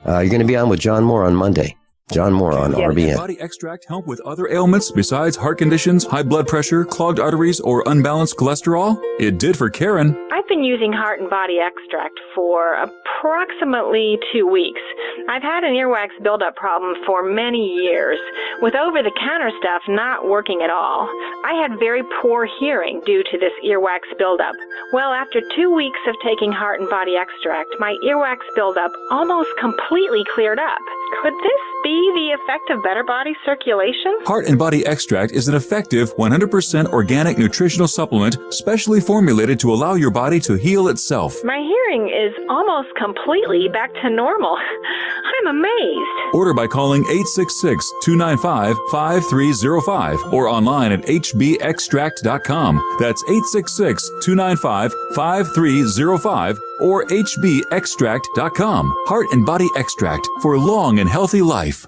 you're going to be on with John Moore on Monday. John Moore on RBN. Body extract help with other ailments besides heart conditions, high blood pressure, clogged arteries, or unbalanced cholesterol? It did for Karen. I've been using Heart and Body Extract for approximately 2 weeks. I've had an earwax buildup problem for many years, with over-the-counter stuff not working at all. I had very poor hearing due to this earwax buildup. Well, after 2 weeks of taking Heart and Body Extract, my earwax buildup almost completely cleared up. Could this be the effect of better body circulation? Heart and Body Extract is an effective 100% organic nutritional supplement specially formulated to allow your body to heal itself. My hearing is almost completely back to normal. I'm amazed. Order by calling 866-295-5305 or online at hbextract.com. That's 866-295-5305 or hbextract.com. Heart and Body Extract for long and healthy life.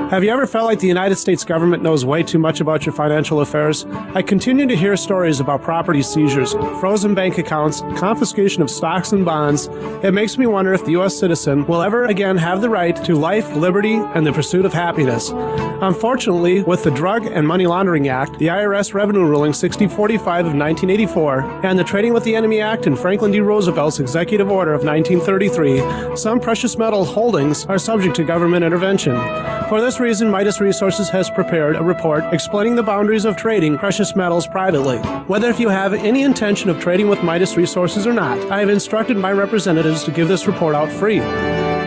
Have you ever felt like the United States government knows way too much about your financial affairs? I continue to hear stories about property seizures, frozen bank accounts, confiscation of stocks and bonds. It makes me wonder if the U.S. citizen will ever again have the right to life, liberty, and the pursuit of happiness. Unfortunately, with the Drug and Money Laundering Act, the IRS Revenue Ruling 6045 of 1984, and the Trading with the Enemy Act and Franklin D. Roosevelt's Executive Order of 1933, some precious metal holdings are subject to government intervention. For this reason, Midas Resources has prepared a report explaining the boundaries of trading precious metals privately. Whether if you have any intention of trading with Midas Resources or not, I have instructed my representatives to give this report out free.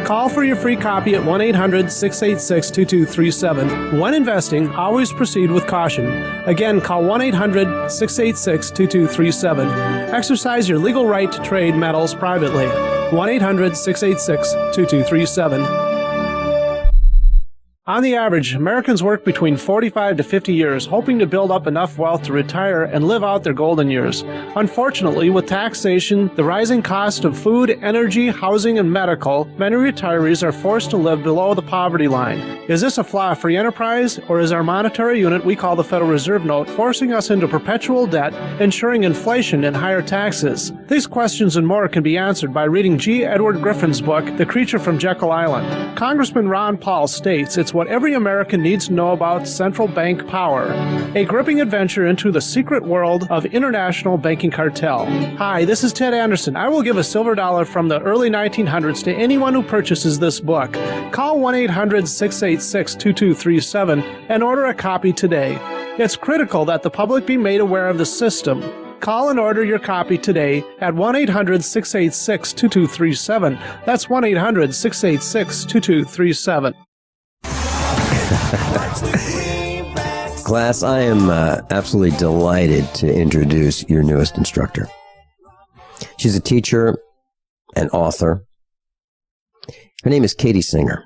Call for your free copy at 1-800-686-2237. When investing, always proceed with caution. Again, call 1-800-686-2237. Exercise your legal right to trade metals privately. 1-800-686-2237. On the average, Americans work between 45 to 50 years, hoping to build up enough wealth to retire and live out their golden years. Unfortunately, with taxation, the rising cost of food, energy, housing, and medical, many retirees are forced to live below the poverty line. Is this a flaw of free enterprise, or is our monetary unit we call the Federal Reserve Note forcing us into perpetual debt, ensuring inflation and higher taxes? These questions and more can be answered by reading G. Edward Griffin's book, The Creature from Jekyll Island. Congressman Ron Paul states it's what every American needs to know about central bank power, a gripping adventure into the secret world of international banking cartel. Hi, this is Ted Anderson. I will give a silver dollar from the early 1900s to anyone who purchases this book. Call 1-800-686-2237 and order a copy today. It's critical that the public be made aware of the system. Call and order your copy today at 1-800-686-2237. That's 1-800-686-2237. Class, I am absolutely delighted to introduce your newest instructor. She's a teacher and author. Her name is Katie Singer.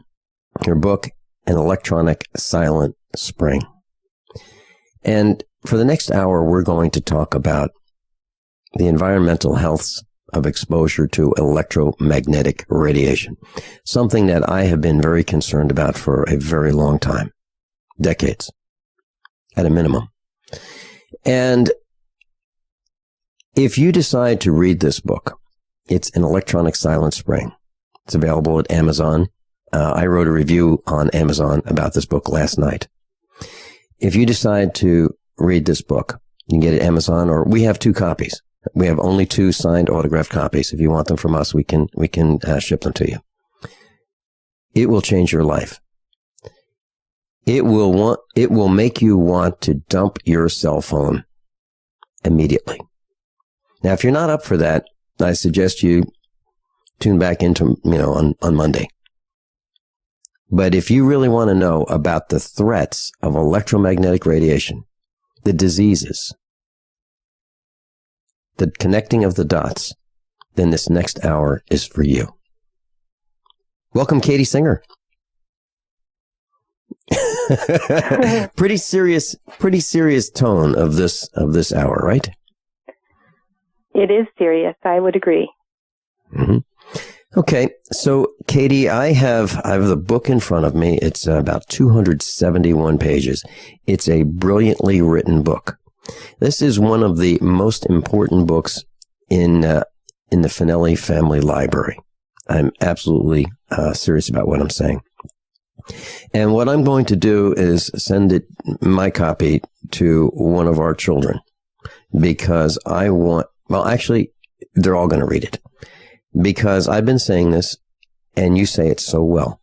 Her book, An Electronic Silent Spring. And for the next hour, we're going to talk about the environmental healths of exposure to electromagnetic radiation, something that I have been very concerned about for a very long time, decades, at a minimum. And if you decide to read this book, it's An Electronic Silent Spring. It's available at Amazon. I wrote a review on Amazon about this book last night. If you decide to read this book, you can get it at Amazon, or we have 2 copies. We have only 2 signed autographed copies. If you want them from us, we can ship them to you. It will change your life. It will make you want to dump your cell phone immediately. Now, if you're not up for that, I suggest you tune back into, on Monday. But if you really want to know about the threats of electromagnetic radiation, the diseases, the connecting of the dots, then this next hour is for you. Welcome, Katie Singer. Pretty serious tone of this hour, right? It is serious. I would agree. Mm-hmm. Okay, so Katie, I have the book in front of me. It's about 271 pages. It's a brilliantly written book. This is one of the most important books in the Finelli family library. I'm absolutely serious about what I'm saying. And what I'm going to do is send my copy to one of our children because actually, they're all going to read it. Because I've been saying this, and you say it so well.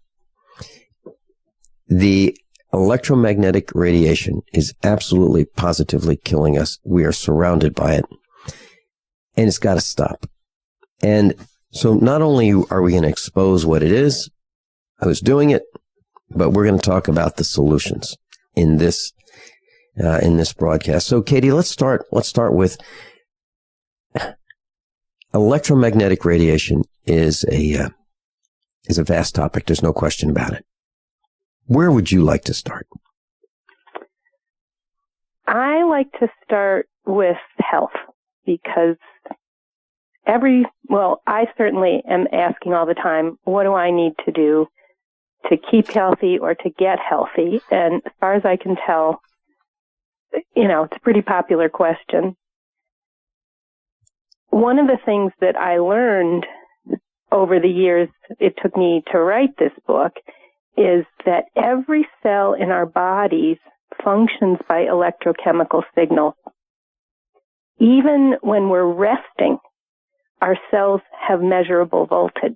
The electromagnetic radiation is absolutely, positively killing us. We are surrounded by it, and it's got to stop. And so not only are we going to expose what it is, who's doing it, but we're going to talk about the solutions in this broadcast. So, Katie, let's start with electromagnetic radiation is a vast topic. There's no question about it. Where would you like to start? I like to start with health because I certainly am asking all the time, what do I need to do to keep healthy or to get healthy? And as far as I can tell, it's a pretty popular question. One of the things that I learned over the years it took me to write this book is that every cell in our bodies functions by electrochemical signals. Even when we're resting, our cells have measurable voltage.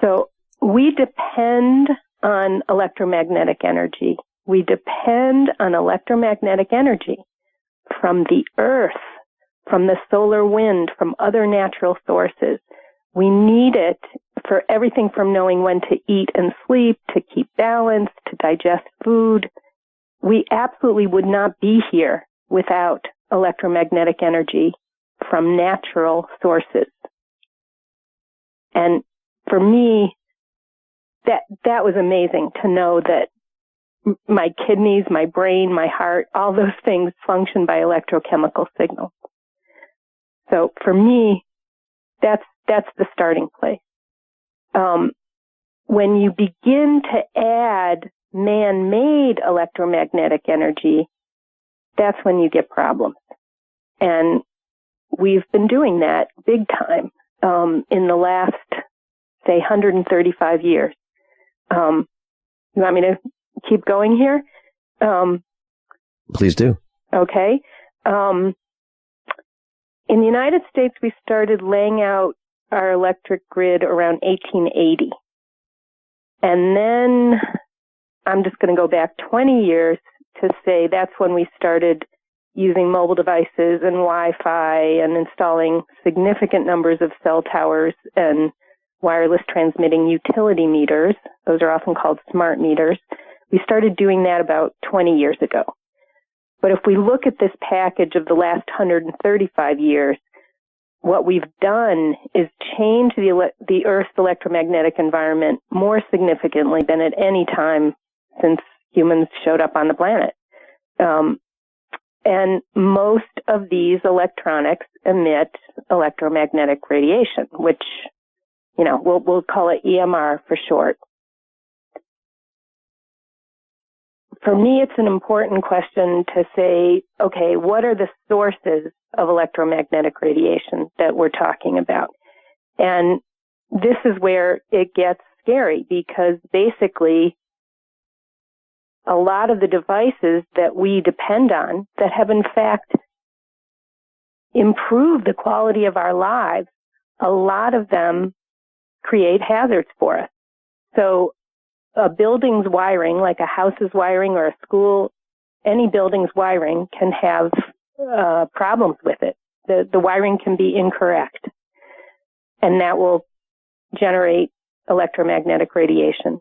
So we depend on electromagnetic energy. We depend on electromagnetic energy from the earth, from the solar wind, from other natural sources. We need it for everything from knowing when to eat and sleep, to keep balance, to digest food. We absolutely would not be here without electromagnetic energy from natural sources. And for me, that was amazing to know that my kidneys, my brain, my heart, all those things function by electrochemical signals. So for me, that's the starting place. When you begin to add man-made electromagnetic energy, that's when you get problems. And we've been doing that big time in the last, say, 135 years. You want me to keep going here? Please do. Okay. In the United States, we started laying out our electric grid around 1880. And then I'm just going to go back 20 years to say that's when we started using mobile devices and Wi-Fi and installing significant numbers of cell towers and wireless transmitting utility meters. Those are often called smart meters. We started doing that about 20 years ago. But if we look at this package of the last 135 years, what we've done is change the Earth's electromagnetic environment more significantly than at any time since humans showed up on the planet. And most of these electronics emit electromagnetic radiation, which, we'll call it EMR for short. For me, it's an important question to say, okay, what are the sources of electromagnetic radiation that we're talking about? And this is where it gets scary because basically a lot of the devices that we depend on that have in fact, improve the quality of our lives, a lot of them create hazards for us. So a building's wiring, like a house's wiring or a school, any building's wiring can have problems with it. The wiring can be incorrect, and that will generate electromagnetic radiation.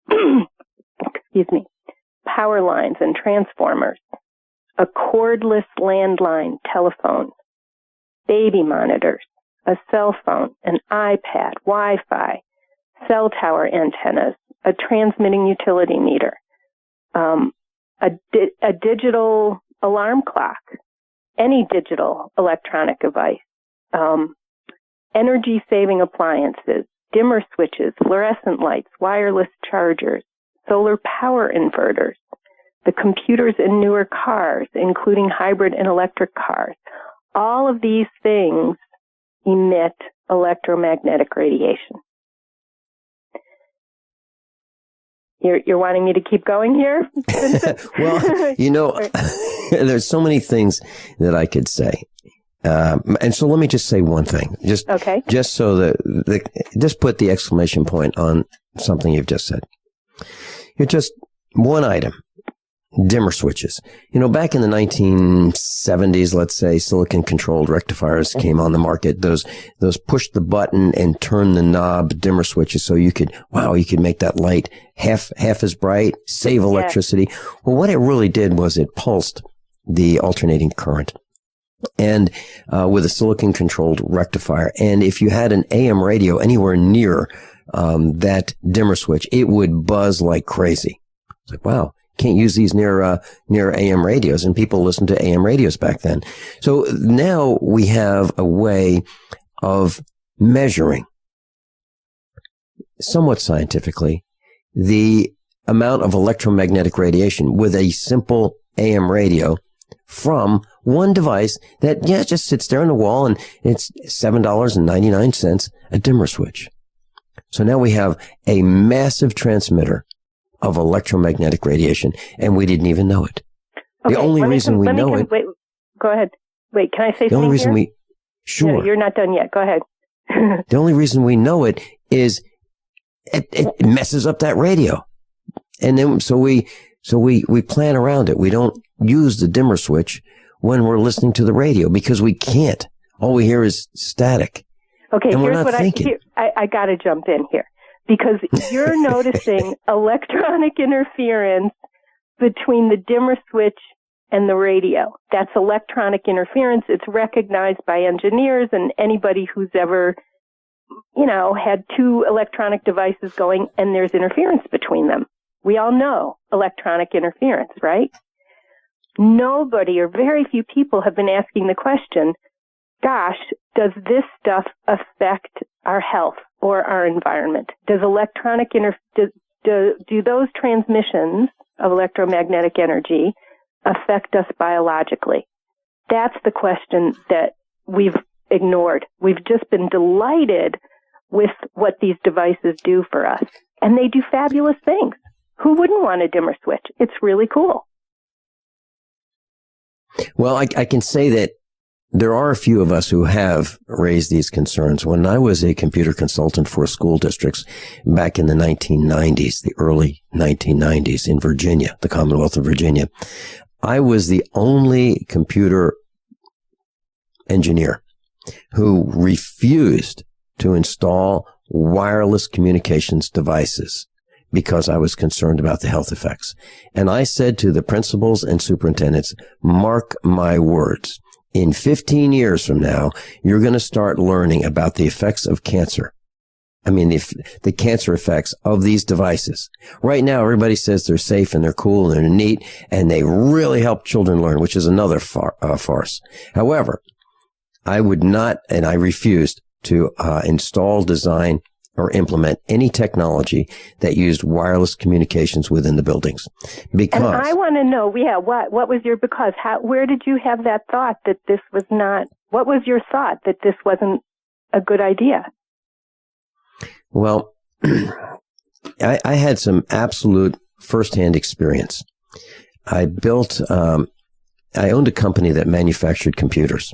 Excuse me. Power lines and transformers, a cordless landline telephone, baby monitors, a cell phone, an iPad, Wi-Fi, cell tower antennas, a transmitting utility meter, a digital alarm clock, any digital electronic device, energy-saving appliances, dimmer switches, fluorescent lights, wireless chargers, solar power inverters, the computers in newer cars, including hybrid and electric cars. All of these things emit electromagnetic radiation. You're wanting me to keep going here? Well, there's so many things that I could say. And so let me just say one thing, just so that just put the exclamation point on something you've just said. You're just one item, dimmer switches. Back in the 1970s, let's say, silicon-controlled rectifiers came on the market. Those push the button and turn the knob dimmer switches, so you could make that light half as bright, save electricity. Yeah. Well, what it really did was it pulsed the alternating current. And with a silicon-controlled rectifier. And if you had an AM radio anywhere near that dimmer switch, it would buzz like crazy. It's like, wow, can't use these near AM radios. And people listened to AM radios back then. So now we have a way of measuring, somewhat scientifically, the amount of electromagnetic radiation with a simple AM radio from one device that, just sits there on the wall, and it's $7.99 a dimmer switch. So now we have a massive transmitter of electromagnetic radiation, and we didn't even know it. Okay, the only reason we know it... Wait, go ahead. Wait, can I say something? The only reason here? Sure. No, you're not done yet. Go ahead. The only reason we know it is it messes up that radio. And then so we plan around it. We don't use the dimmer switch when we're listening to the radio because we can't. All we hear is static. Okay, and here's what I got to jump in here because you're noticing electronic interference between the dimmer switch and the radio. That's electronic interference. It's recognized by engineers and anybody who's ever, had two electronic devices going and there's interference between them. We all know electronic interference, right? Nobody or very few people have been asking the question, gosh, does this stuff affect our health or our environment? Does electronic do those transmissions of electromagnetic energy affect us biologically? That's the question that we've ignored. We've just been delighted with what these devices do for us. And they do fabulous things. Who wouldn't want a dimmer switch? It's really cool. Well, I can say that there are a few of us who have raised these concerns. When I was a computer consultant for school districts back in the 1990s, the early 1990s in Virginia, the Commonwealth of Virginia, I was the only computer engineer who refused to install wireless communications devices because I was concerned about the health effects. And I said to the principals and superintendents, mark my words, in 15 years from now, you're going to start learning about the effects of cancer. I mean, the cancer effects of these devices. Right now, everybody says they're safe and they're cool and they're neat and they really help children learn, which is another farce. However, I would not, and I refused to install, design, or implement any technology that used wireless communications within the buildings. Because, and I want to know, what was your because? Where did you have that thought that this was not? What was your thought that this wasn't a good idea? Well, I had some absolute firsthand experience. I owned a company that manufactured computers.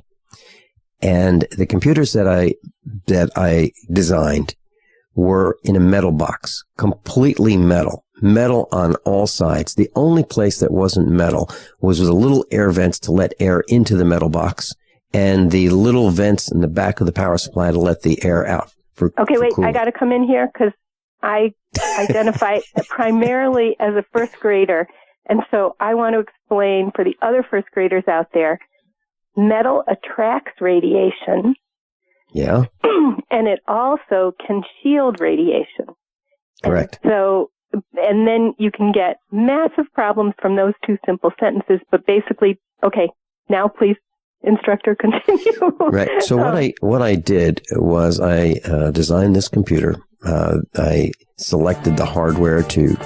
And the computers that I designed were in a metal box, completely metal on all sides. The only place that wasn't metal was the little air vents to let air into the metal box, and the little vents in the back of the power supply to let the air out. Okay, wait, I got to come in here because I identify primarily as a first grader. And so I want to explain for the other first graders out there, metal attracts radiation. Yeah. And it also can shield radiation. Correct. So, and then you can get massive problems from those two simple sentences. But basically, okay, now please, instructor, continue. Right. So what I did was I designed this computer. I selected the hardware to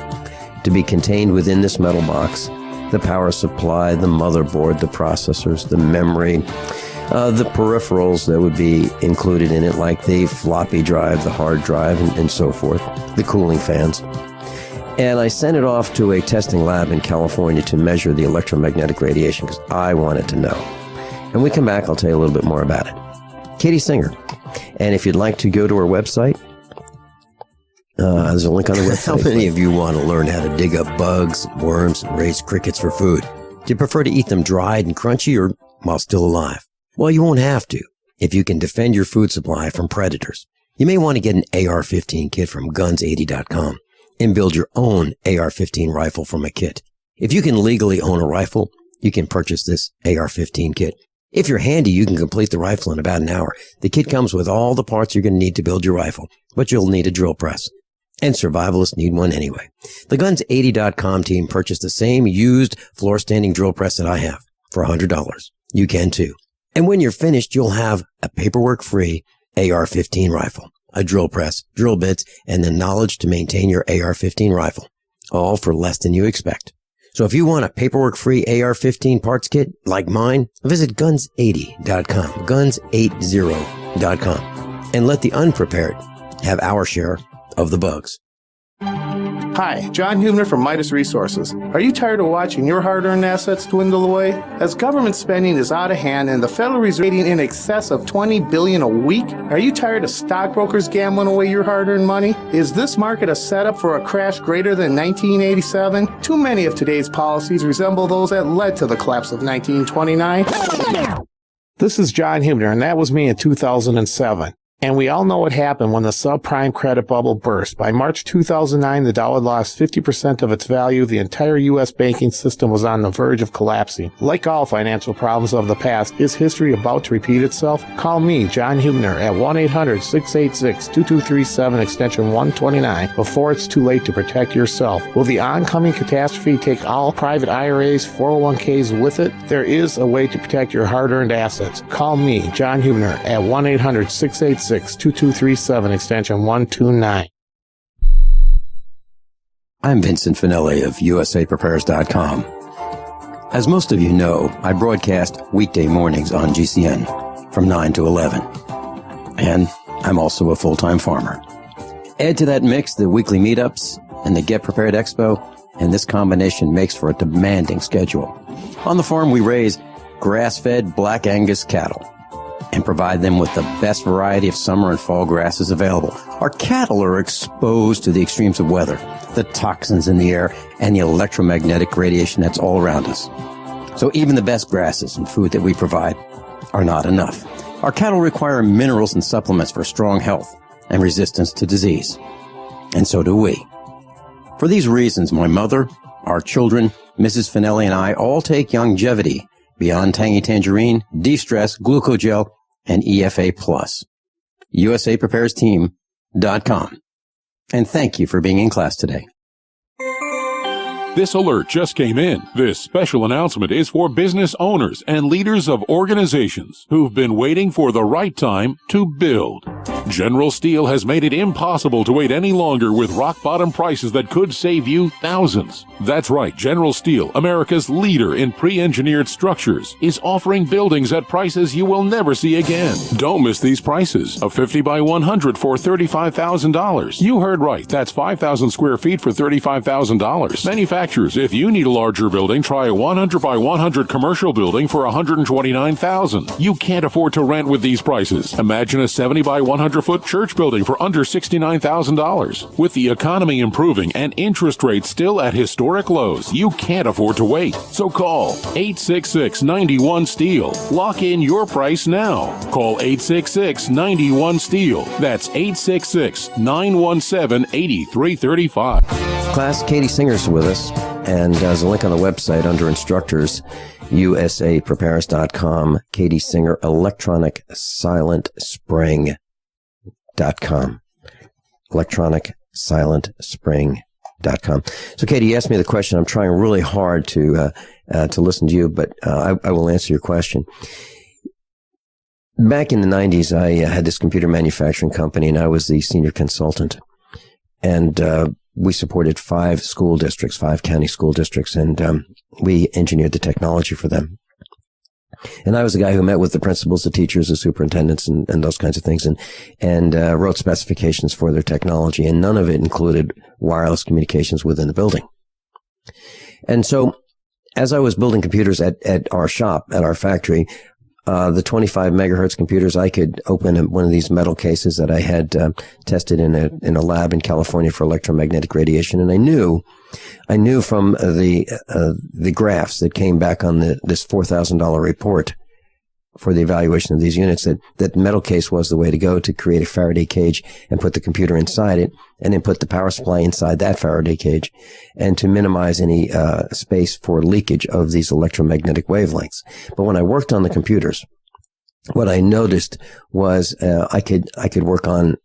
be contained within this metal box, the power supply, the motherboard, the processors, the memory, the peripherals that would be included in it, like the floppy drive, the hard drive, and so forth, the cooling fans. And I sent it off to a testing lab in California to measure the electromagnetic radiation because I wanted to know. And we come back, I'll tell you a little bit more about it. Katie Singer. And if you'd like to go to our website, there's a link on the website. How many of you want to learn how to dig up bugs, worms, and raise crickets for food? Do you prefer to eat them dried and crunchy or while still alive? Well, you won't have to if you can defend your food supply from predators. You may want to get an AR-15 kit from guns80.com and build your own AR-15 rifle from a kit. If you can legally own a rifle, you can purchase this AR-15 kit. If you're handy, you can complete the rifle in about an hour. The kit comes with all the parts you're going to need to build your rifle, but you'll need a drill press. And survivalists need one anyway. The Guns80.com team purchased the same used floor-standing drill press that I have for $100. You can too. And when you're finished, you'll have a paperwork-free AR-15 rifle, a drill press, drill bits, and the knowledge to maintain your AR-15 rifle, all for less than you expect. So if you want a paperwork-free AR-15 parts kit like mine, visit Guns80.com, Guns80.com, and let the unprepared have our share of the bugs. Hi, John Hubner from Midas Resources. Are you tired of watching your hard-earned assets dwindle away? As government spending is out of hand and the Federal Reserve rating in excess of $20 billion a week, are you tired of stockbrokers gambling away your hard-earned money? Is this market a setup for a crash greater than 1987? Too many of today's policies resemble those that led to the collapse of 1929. This is John Hubner, and that was me in 2007. And we all know what happened when the subprime credit bubble burst. By March 2009, the dollar lost 50% of its value. The entire U.S. banking system was on the verge of collapsing. Like all financial problems of the past, is history about to repeat itself? Call me, John Hubner, at 1-800-686-2237, extension 129, before it's too late to protect yourself. Will the oncoming catastrophe take all private IRAs, 401ks with it? There is a way to protect your hard-earned assets. Call me, John Hubner, at 1-800-686-2237, extension 129. I'm Vincent Finelli of USAPrepares.com. As most of you know, I broadcast weekday mornings on GCN from 9 to 11. And I'm also a full-time farmer. Add to that mix the weekly meetups and the Get Prepared Expo, and this combination makes for a demanding schedule. On the farm, we raise grass-fed Black Angus cattle and provide them with the best variety of summer and fall grasses available. Our cattle are exposed to the extremes of weather, the toxins in the air, and the electromagnetic radiation that's all around us. So even the best grasses and food that we provide are not enough. Our cattle require minerals and supplements for strong health and resistance to disease. And so do we. For these reasons, my mother, our children, Mrs. Finelli, and I all take Longevity, Beyond Tangy Tangerine, De-Stress, Glucogel, and EFA Plus. USAPreparesTeam.com. And thank you for being in class today. This alert just came in. This special announcement is for business owners and leaders of organizations who've been waiting for the right time to build. General Steel has made it impossible to wait any longer with rock-bottom prices that could save you thousands. That's right, General Steel, America's leader in pre-engineered structures, is offering buildings at prices you will never see again. Don't miss these prices. A 50 by 100 for $35,000. You heard right, that's 5,000 square feet for $35,000. Manufacturers, if you need a larger building, try a 100 by 100 commercial building for $129,000. You can't afford to rent with these prices. Imagine a 70 by 100-foot church building for under $69,000. With the economy improving and interest rates still at historic lows, you can't afford to wait. So call 866-91-STEEL. Lock in your price now. Call 866-91-STEEL. That's 866-917-8335. Class, Katie Singer's with us, and there's a link on the website under instructors, usapreparedness.com, Katie Singer, electronic silent spring.com, electronic silent spring.com. So, Katie, you asked me the question. I'm trying really hard to listen to you, but I will answer your question. Back in the 90s, I had this computer manufacturing company, and I was the senior consultant. And we supported 5 school districts, 5 county school districts, and we engineered the technology for them. And I was the guy who met with the principals, the teachers, the superintendents, and those kinds of things, and wrote specifications for their technology, and none of it included wireless communications within the building. And so, as I was building computers at our shop, at our factory, the 25 megahertz computers, I could open one of these metal cases that I had tested in a lab in California for electromagnetic radiation, and I knew from the graphs that came back on this $4,000 report for the evaluation of these units that metal case was the way to go to create a Faraday cage and put the computer inside it, and then put the power supply inside that Faraday cage, and to minimize any space for leakage of these electromagnetic wavelengths. But when I worked on the computers, what I noticed was I could work on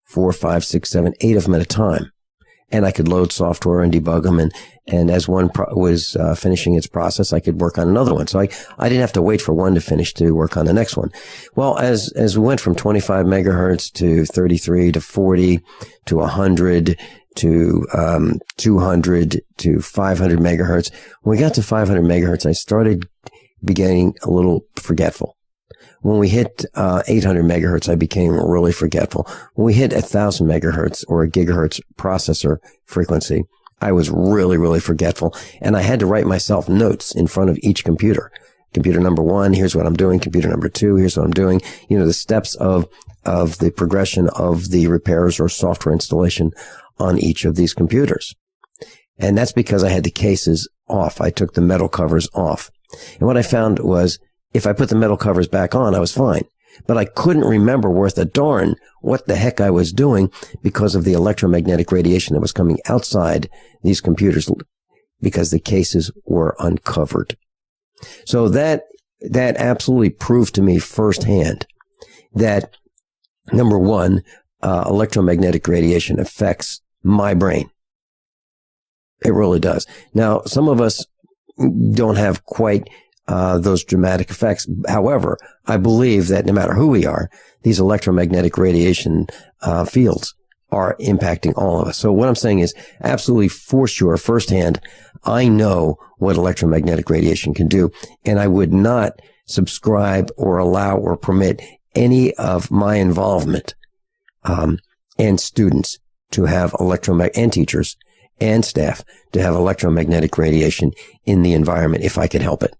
4, 5, 6, 7, 8 of them at a time. And I could load software and debug them, and as one was finishing its process, I could work on another one. So I didn't have to wait for one to finish to work on the next one. Well, as we went from 25 megahertz to 33 to 40 to 100 to 200 to 500 megahertz, when we got to 500 megahertz, I started getting a little forgetful. When we hit 800 megahertz, I became really forgetful. When we hit 1,000 megahertz or a gigahertz processor frequency, I was really, really forgetful. And I had to write myself notes in front of each computer. Computer number 1, here's what I'm doing. Computer number 2, here's what I'm doing. You know, the steps of the progression of the repairs or software installation on each of these computers. And that's because I had the cases off. I took the metal covers off. And what I found was, if I put the metal covers back on, I was fine. But I couldn't remember worth a darn what the heck I was doing because of the electromagnetic radiation that was coming outside these computers because the cases were uncovered. So that absolutely proved to me firsthand that, number one, electromagnetic radiation affects my brain. It really does. Now, some of us don't have quite those dramatic effects. However, I believe that no matter who we are, these electromagnetic radiation fields are impacting all of us. So what I'm saying is absolutely for sure, firsthand, I know what electromagnetic radiation can do, and I would not subscribe or allow or permit any of my involvement and students to have and teachers and staff to have electromagnetic radiation in the environment if I could help it.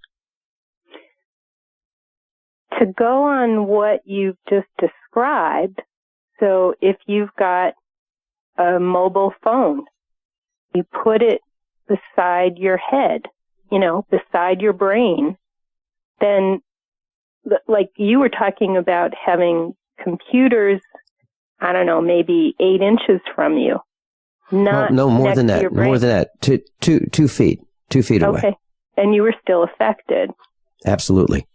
To go on what you've just described, so if you've got a mobile phone, you put it beside your head, beside your brain, then, like you were talking about having computers, I don't know, maybe 8 inches from you. No, more than that. More than that. 2 feet. 2 feet away. Okay. And you were still affected. Absolutely.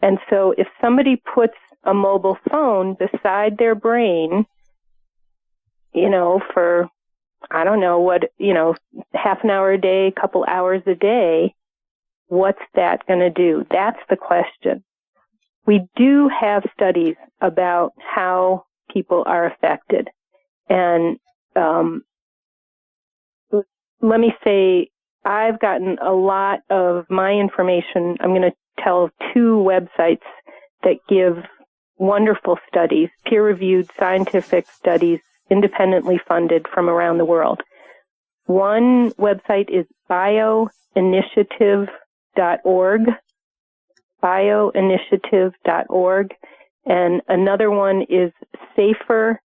And so if somebody puts a mobile phone beside their brain, for, I don't know what, half an hour a day, a couple hours a day, what's that going to do? That's the question. We do have studies about how people are affected. And let me say, I've gotten a lot of my information. I'm going to tell 2 websites that give wonderful studies, peer-reviewed scientific studies, independently funded from around the world. One website is bioinitiative.org, and another one is saferemr.com.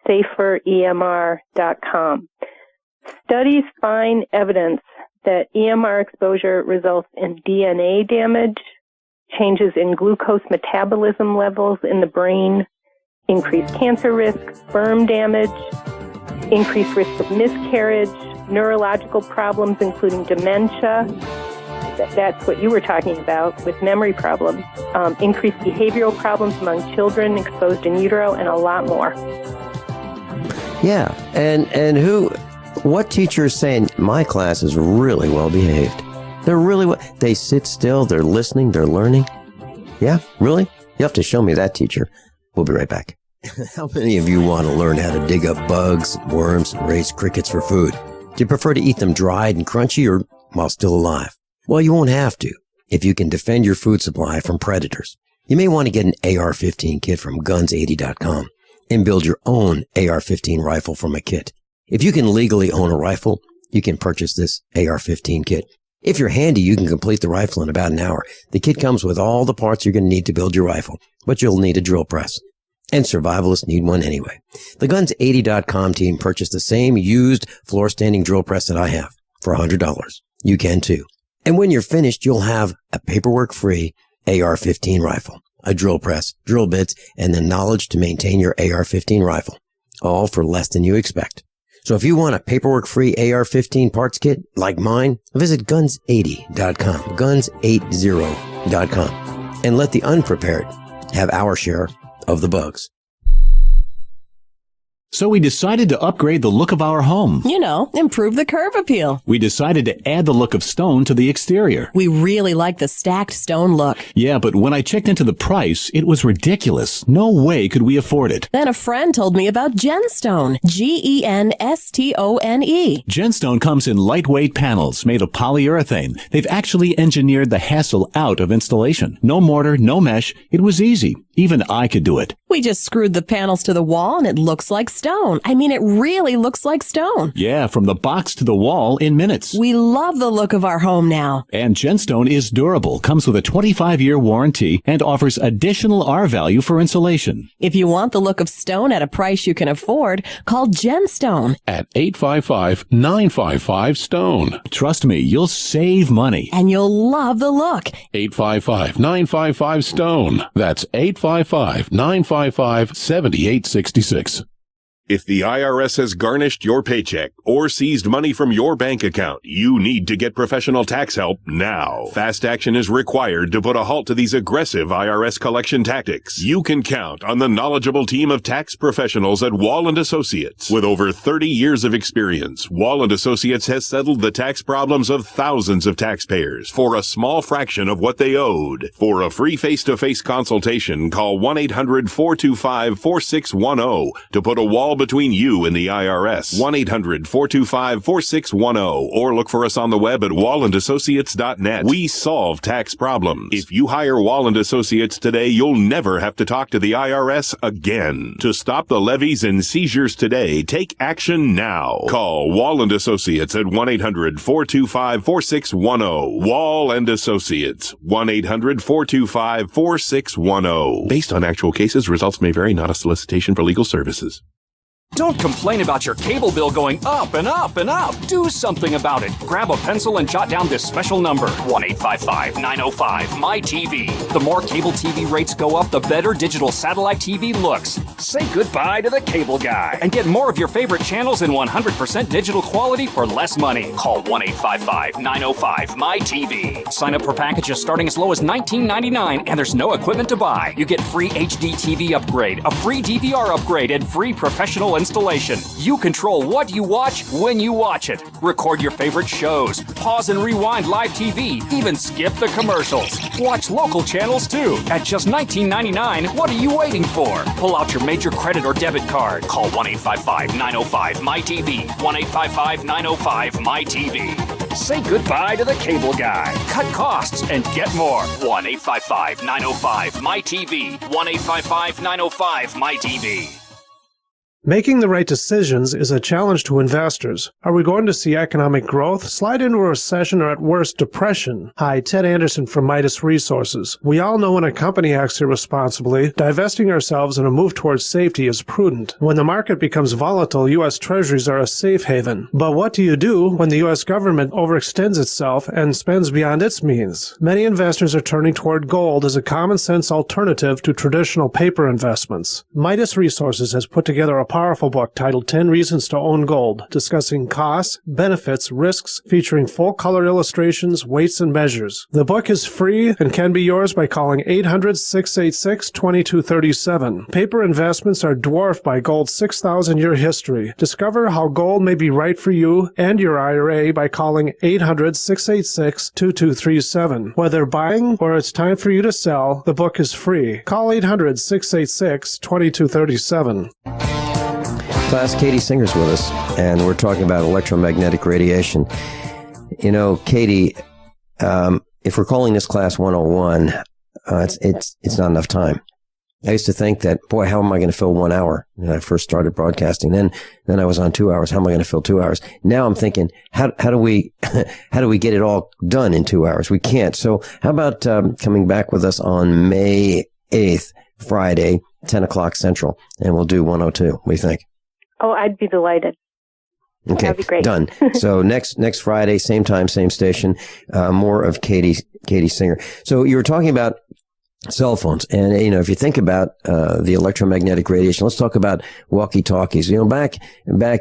saferemr.com. Studies find evidence that EMR exposure results in DNA damage, changes in glucose metabolism levels in the brain, increased cancer risk, sperm damage, increased risk of miscarriage, neurological problems including dementia. That's what you were talking about with memory problems, increased behavioral problems among children exposed in utero, and a lot more. Yeah, and what teacher is saying, my class is really well behaved? They're really they sit still, they're listening, they're learning. Yeah, really? You have to show me that, teacher. We'll be right back. How many of you want to learn how to dig up bugs, worms, and raise crickets for food? Do you prefer to eat them dried and crunchy or while still alive? Well, you won't have to if you can defend your food supply from predators. You may want to get an AR-15 kit from guns80.com and build your own AR-15 rifle from a kit. If you can legally own a rifle, you can purchase this AR-15 kit. If you're handy, you can complete the rifle in about an hour. The kit comes with all the parts you're going to need to build your rifle, but you'll need a drill press. And survivalists need one anyway. The Guns80.com team purchased the same used floor-standing drill press that I have for $100. You can too. And when you're finished, you'll have a paperwork-free AR-15 rifle, a drill press, drill bits, and the knowledge to maintain your AR-15 rifle, all for less than you expect. So if you want a paperwork-free AR-15 parts kit like mine, visit Guns80.com, Guns80.com, and let the unprepared have our share of the bugs. So we decided to upgrade the look of our home. You know, improve the curb appeal. We decided to add the look of stone to the exterior. We really like the stacked stone look. Yeah, but when I checked into the price, it was ridiculous. No way could we afford it. Then a friend told me about Genstone. Genstone. Genstone comes in lightweight panels made of polyurethane. They've actually engineered the hassle out of installation. No mortar, no mesh. It was easy. Even I could do it. We just screwed the panels to the wall and it looks like stone. I mean, it really looks like stone. Yeah, from the box to the wall in minutes. We love the look of our home now. And Genstone is durable, comes with a 25-year warranty, and offers additional R-value for insulation. If you want the look of stone at a price you can afford, call Genstone at 855-955-STONE. Trust me, you'll save money. And you'll love the look. 855-955-STONE. That's 855-955-7866. If the IRS has garnished your paycheck or seized money from your bank account, you need to get professional tax help now. Fast action is required to put a halt to these aggressive IRS collection tactics. You can count on the knowledgeable team of tax professionals at Wall & Associates. With over 30 years of experience, Wall & Associates has settled the tax problems of thousands of taxpayers for a small fraction of what they owed. For a free face-to-face consultation, call 1-800-425-4610 to put a wall between you and the IRS. 1-800-425-4610 or look for us on the web at wallandassociates.net. We solve tax problems. If you hire Wall & Associates today, you'll never have to talk to the IRS again. To stop the levies and seizures today, take action now. Call Wall & Associates at 1-800-425-4610. Wall & Associates. 1-800-425-4610. Based on actual cases, results may vary, not a solicitation for legal services. Don't complain about your cable bill going up and up and up. Do something about it. Grab a pencil and jot down this special number, 1-855-905-MY-TV. The more cable TV rates go up, the better digital satellite TV looks. Say goodbye to the cable guy and get more of your favorite channels in 100% digital quality for less money. Call 1-855-905-MY-TV. Sign up for packages starting as low as $19.99 and there's no equipment to buy. You get free HD TV upgrade, a free DVR upgrade, and free professional digital installation. You control what you watch when you watch it. Record your favorite shows. Pause and rewind live TV. Even skip the commercials. Watch local channels too. At just $19.99, what are you waiting for? Pull out your major credit or debit card. Call 1-855-905-MY-TV. 1-855-905-MY-TV. Say goodbye to the cable guy. Cut costs and get more. 1-855-905-MY-TV. 1-855-905-MY-TV. Making the right decisions is a challenge to investors. Are we going to see economic growth, slide into a recession, or at worst, depression? Hi, Ted Anderson from Midas Resources. We all know when a company acts irresponsibly, divesting ourselves in a move towards safety is prudent. When the market becomes volatile, U.S. Treasuries are a safe haven. But what do you do when the U.S. government overextends itself and spends beyond its means? Many investors are turning toward gold as a common-sense alternative to traditional paper investments. Midas Resources has put together a powerful book titled 10 Reasons to Own Gold, discussing costs, benefits, risks, featuring full-color illustrations, weights, and measures. The book is free and can be yours by calling 800-686-2237. Paper investments are dwarfed by gold's 6,000-year history. Discover how gold may be right for you and your IRA by calling 800-686-2237. Whether buying or it's time for you to sell, the book is free. Call 800-686-2237. Class, Katie Singer's with us, and we're talking about electromagnetic radiation. You know, Katie, if we're calling this class 101, it's not enough time. I used to think that, boy, how am I going to fill 1 hour when I first started broadcasting? Then I was on 2 hours. How am I going to fill 2 hours? Now I'm thinking, how do we get it all done in 2 hours? We can't. So how about coming back with us on May 8th, Friday, 10 o'clock Central, and we'll do 102. What do you think? Oh, I'd be delighted. Okay, that'd be great. Done. So next Friday, same time, same station, more of Katie Singer. So you were talking about cell phones, and you know, if you think about the electromagnetic radiation, let's talk about walkie-talkies. You know, back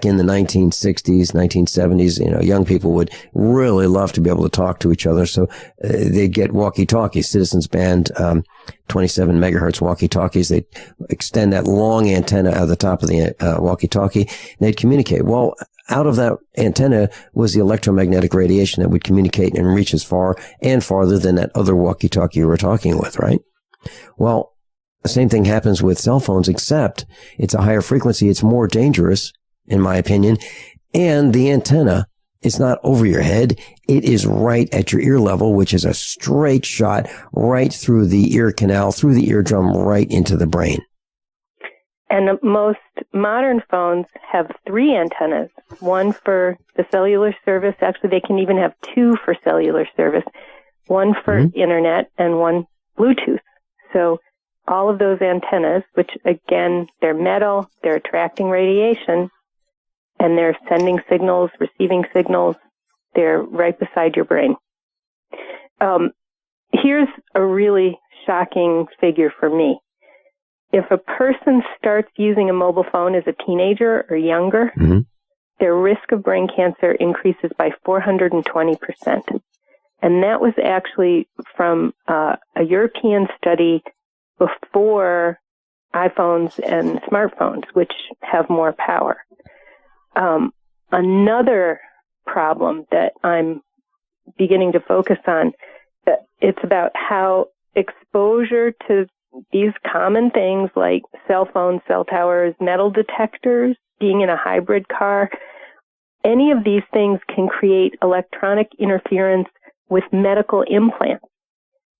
in the 1960s, 1970s, you know, young people would really love to be able to talk to each other, so they'd get walkie-talkies. Citizens Band 27 megahertz walkie-talkies. They'd extend that long antenna out of the top of the walkie-talkie, and they'd communicate. Well, out of that antenna was the electromagnetic radiation that would communicate and reach as far and farther than that other walkie-talkie you were talking with, right? Well, the same thing happens with cell phones, except it's a higher frequency. It's more dangerous, in my opinion. And the antenna is not over your head. It is right at your ear level, which is a straight shot right through the ear canal, through the eardrum, right into the brain. And most modern phones have 3 antennas, one for the cellular service. Actually, they can even have 2 for cellular service, one for internet and one Bluetooth. So all of those antennas, which again, they're metal, they're attracting radiation, and they're sending signals, receiving signals. They're right beside your brain. Here's a really shocking figure for me. If a person starts using a mobile phone as a teenager or younger, their risk of brain cancer increases by 420%. And that was actually from a European study before iPhones and smartphones, which have more power. Another problem that I'm beginning to focus on, it's about how exposure to these common things like cell phones, cell towers, metal detectors, being in a hybrid car, any of these things can create electronic interference with medical implants.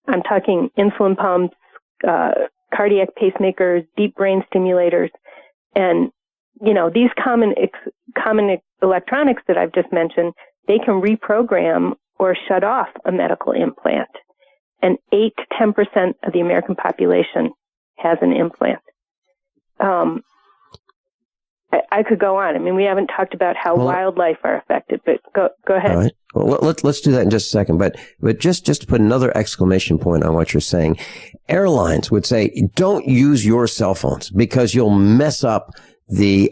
I'm talking insulin pumps, cardiac pacemakers, deep brain stimulators, and you know, these common electronics that I've just mentioned, they can reprogram or shut off a medical implant. And 8 to 10% of the American population has an implant. I could go on. I mean, we haven't talked about how wildlife are affected, but go ahead. All right. Well, let's do that in just a second. But just to put another exclamation point on what you're saying, airlines would say, don't use your cell phones because you'll mess up the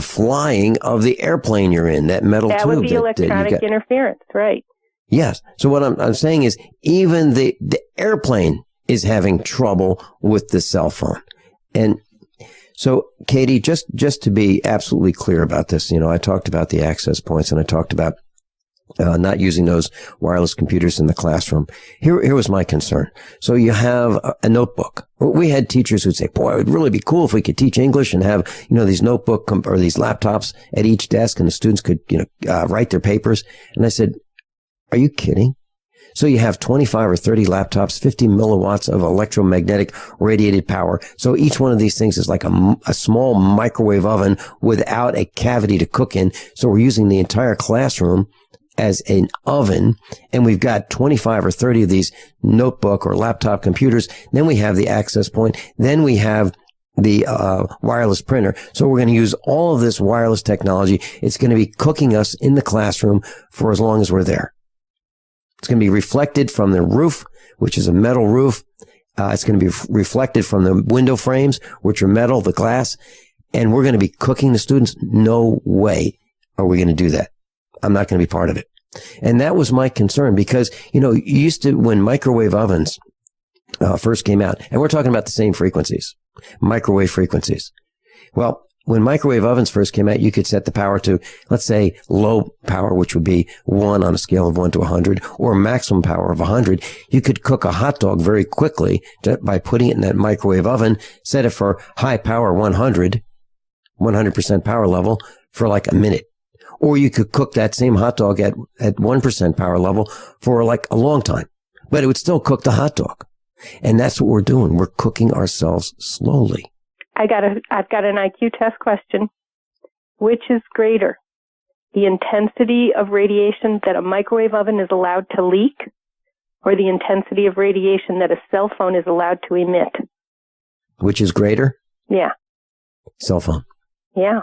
flying of the airplane you're in, that metal tube. That would be electronic interference, right? Yes. So what I'm saying is even the airplane is having trouble with the cell phone. And So, Katie, just to be absolutely clear about this, I talked about the access points and I talked about not using those wireless computers in the classroom. Here was my concern. So you have a notebook. We had teachers who'd say, boy, it would really be cool if we could teach English and have, these notebook or these laptops at each desk and the students could, write their papers. And I said, are you kidding? So you have 25 or 30 laptops, 50 milliwatts of electromagnetic radiated power. So each one of these things is like a small microwave oven without a cavity to cook in. So we're using the entire classroom as an oven, and we've got 25 or 30 of these notebook or laptop computers. Then we have the access point. Then we have the wireless printer. So we're going to use all of this wireless technology. It's going to be cooking us in the classroom for as long as we're there. It's going to be reflected from the roof, which is a metal roof. It's going to be reflected from the window frames, which are metal, the glass. And we're going to be cooking the students. No way are we going to do that. I'm not going to be part of it. And that was my concern because, you used to, when microwave ovens first came out, and we're talking about the same frequencies, microwave frequencies. Well, when microwave ovens first came out, you could set the power to, let's say, low power, which would be 1 on a scale of 1 to 100, or maximum power of 100. You could cook a hot dog very quickly by putting it in that microwave oven, set it for high power 100% power level for like a minute. Or you could cook that same hot dog at 1% power level for like a long time, but it would still cook the hot dog. And that's what we're doing. We're cooking ourselves slowly. I've got an IQ test question. Which is greater, the intensity of radiation that a microwave oven is allowed to leak, or the intensity of radiation that a cell phone is allowed to emit? Which is greater? Yeah. Cell phone. Yeah.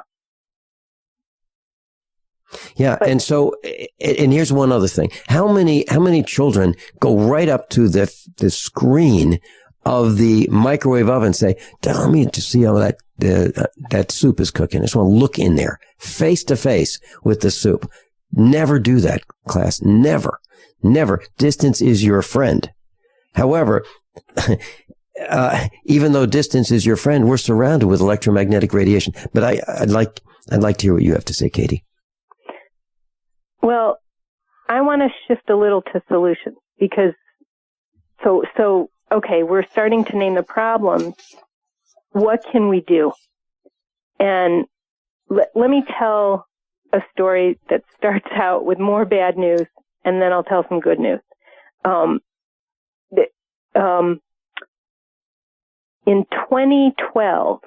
Yeah, and so, and here's one other thing. How many children go right up to the screen of the microwave oven and say, tell me to see how that soup is cooking. I just want to look in there, face to face with the soup. Never do that, class. Never. Never. Distance is your friend. However, even though distance is your friend, we're surrounded with electromagnetic radiation. But I'd like to hear what you have to say, Katie. Well, I want to shift a little to solutions because, okay, we're starting to name the problems. What can we do? And let me tell a story that starts out with more bad news, and then I'll tell some good news. In 2012,